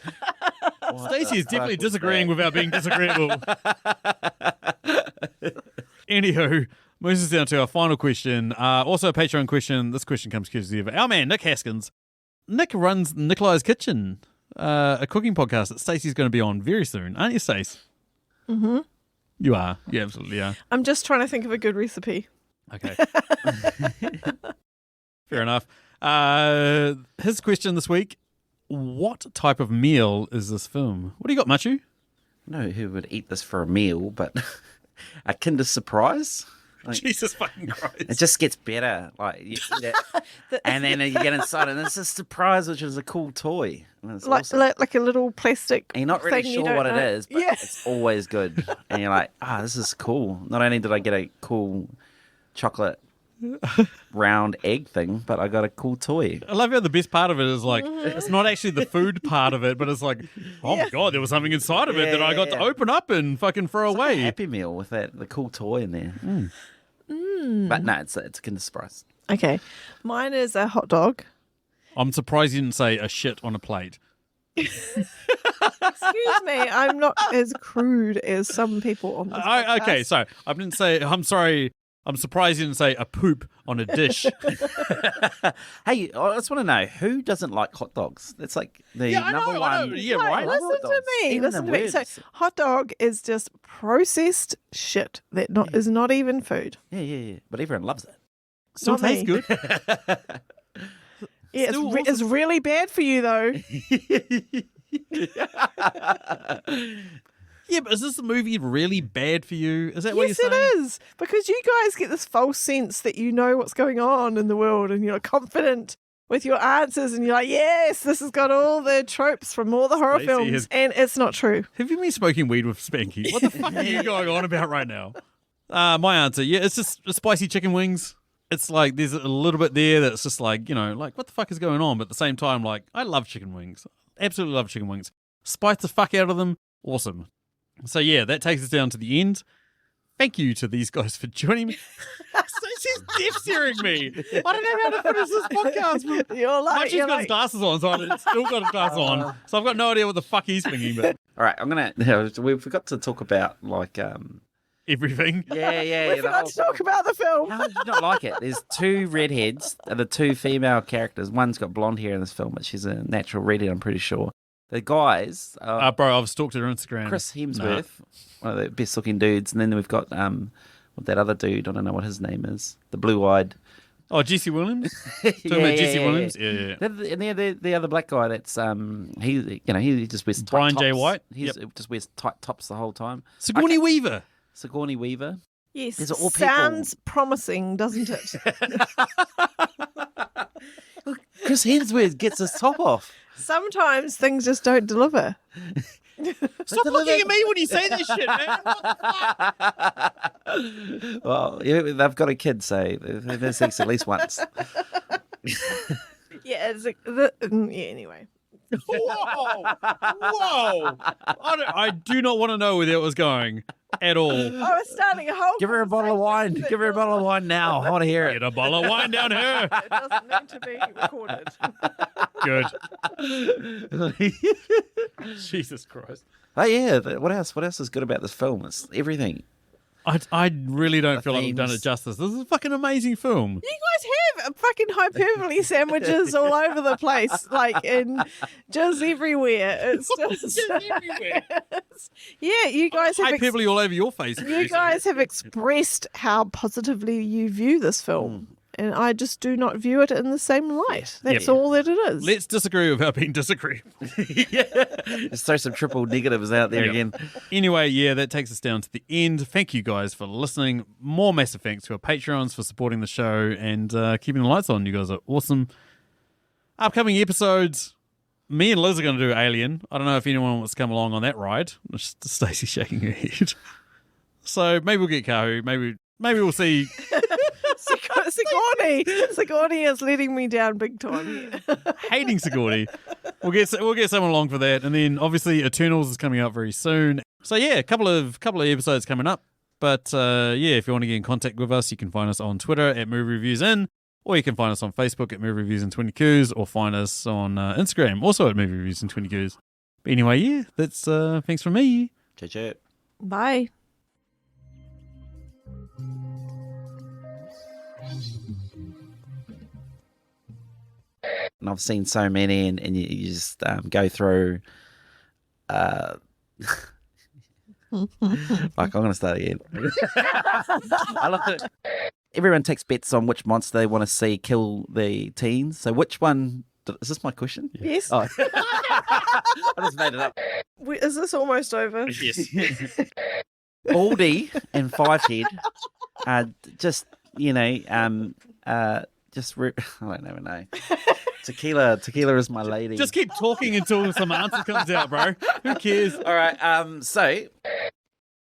Stacey is definitely disagreeing without being disagreeable. Anywho, moves us down to our final question. Also a Patreon question. This question comes courtesy of our man, Nick Haskins. Nick runs Nikolis Kitchen, a cooking podcast that Stacey's going to be on very soon. Aren't you, Stace? Mm-hmm. You are. You absolutely are. I'm just trying to think of a good recipe. Okay. Fair enough. His question this week, what type of meal is this film? What do you got, Matiu? I don't know who would eat this for a meal, but a Kinder Surprise. Like, Jesus fucking Christ. it just gets better. Like you eat it, and then you get inside, and it's a surprise, which is a cool toy. And it's awesome. Like a little plastic And you're not really thing you sure don't what it know. is, but Yeah. it's always good. And you're like, this is cool. Not only did I get a cool chocolate round egg thing, but I got a cool toy. I love how the best part of it is like, it's not actually the food part of it, but it's like, oh my God, there was something inside of it that I got to open up and fucking throw Like a away. Happy Meal with the cool toy in there. But no, it's a Kinder Surprise. Okay. Mine is a hot dog. I'm surprised you didn't say a shit on a plate. Excuse me, I'm not as crude as some people on this podcast. Okay, so I didn't say, I'm sorry, I'm surprised you didn't say a poop on a dish. Hey, I just want to know, who doesn't like hot dogs? That's like the Yeah, I number know, one. I know. Yeah, No, right. listen Hot to dogs. me. Even Listen the to me. So, words. hot dog is just processed shit that is not even food. Yeah. But everyone loves it. Still Not tastes me. good. Yeah, Still it's really bad for you though. Yeah, but is this movie really bad for you? Is that what you're Yes, it saying? is. Because you guys get this false sense that you know what's going on in the world and you're confident with your answers and you're like, yes, this has got all the tropes from all the horror Stacey films. has- And it's not true. Have you been smoking weed with Spanky? What the fuck are you going on about right now? My answer, it's just spicy chicken wings. it's like there's a little bit there that's just like, like what the fuck is going on? But at the same time, like I love chicken wings. Absolutely love chicken wings. Spice the fuck out of them. Awesome. So yeah, that takes us down to the end. Thank you to these guys for joining me. She's deaf-staring me. I don't know how to finish this podcast. You're like, She's got his glasses on, so I've still got his glasses on. So I've got no idea what the fuck he's thinking. But All right, we forgot to talk about like everything. Yeah. we forgot to talk about the film. How did you not like it? There's two redheads, the two female characters. One's got blonde hair in this film, but she's a natural redhead, I'm pretty sure. The guys, bro, I've stalked her Instagram. Chris Hemsworth, one of the best looking dudes, and then we've got that other dude. I don't know what his name is. The blue-eyed. Oh, Jesse Williams. Talking about Jesse Williams. Yeah. And the other black guy. That's he just wears tight Brian tops. J. White. He just wears tight tops the whole time. Sigourney Weaver. Sigourney Weaver. Yes, These are all sounds promising, doesn't it? Chris Hemsworth gets his top off. Sometimes things just don't deliver. Stop looking at me when you say that shit, man. What the fuck? Well, they've got a kid, so they're sex at least once. Yeah, anyway. Whoa! I do not want to know where that was going at all. I was starting a whole. Give her a bottle of wine. Give her a bottle of wine now. I want to hear it. Get a bottle of wine down here. It doesn't need to be recorded. Good. Jesus Christ. Oh yeah. What else? What else is good about this film? It's everything. I really don't feel like we've done themes. it justice. This is a fucking amazing film. You guys have fucking hyperbole sandwiches all over the place, like in just everywhere. It's just everywhere. yeah, you guys have Hyperbole all over your face. you guys have expressed how positively you view this film. And I just do not view it in the same light. That's all that it is. Let's disagree without being disagreeable. Just throw some triple negatives out there again. Anyway, yeah, that takes us down to the end. Thank you guys for listening. More massive thanks to our Patreons for supporting the show and keeping the lights on. You guys are awesome. Upcoming episodes, me and Liz are going to do Alien. I don't know if anyone wants to come along on that ride. Stacey shaking her head. So maybe we'll get Kahu. Maybe we'll see. Sigourney is letting me down big time here. Hating Sigourney. We'll get someone along for that, and then obviously Eternals is coming out very soon. So yeah, a couple of episodes coming up. But yeah, if you want to get in contact with us, you can find us on Twitter at Movie Reviews In, or you can find us on Facebook at Movie Reviews in 20 Qs, or find us on Instagram also at Movie Reviews in 20 Qs. But anyway, yeah, that's thanks from me. Ciao. Bye. And I've seen so many, and you just go through. Like, I'm going to start again. I love it. Everyone takes bets on which monster they want to see kill the teens. So which one? Is this my question? Yes. Oh. I just made it up. Is this almost over? Yes. Baldy and Fivehead are just, I don't even know. Tequila is my lady. Just keep talking until some answer comes out, bro. Who cares? All right. So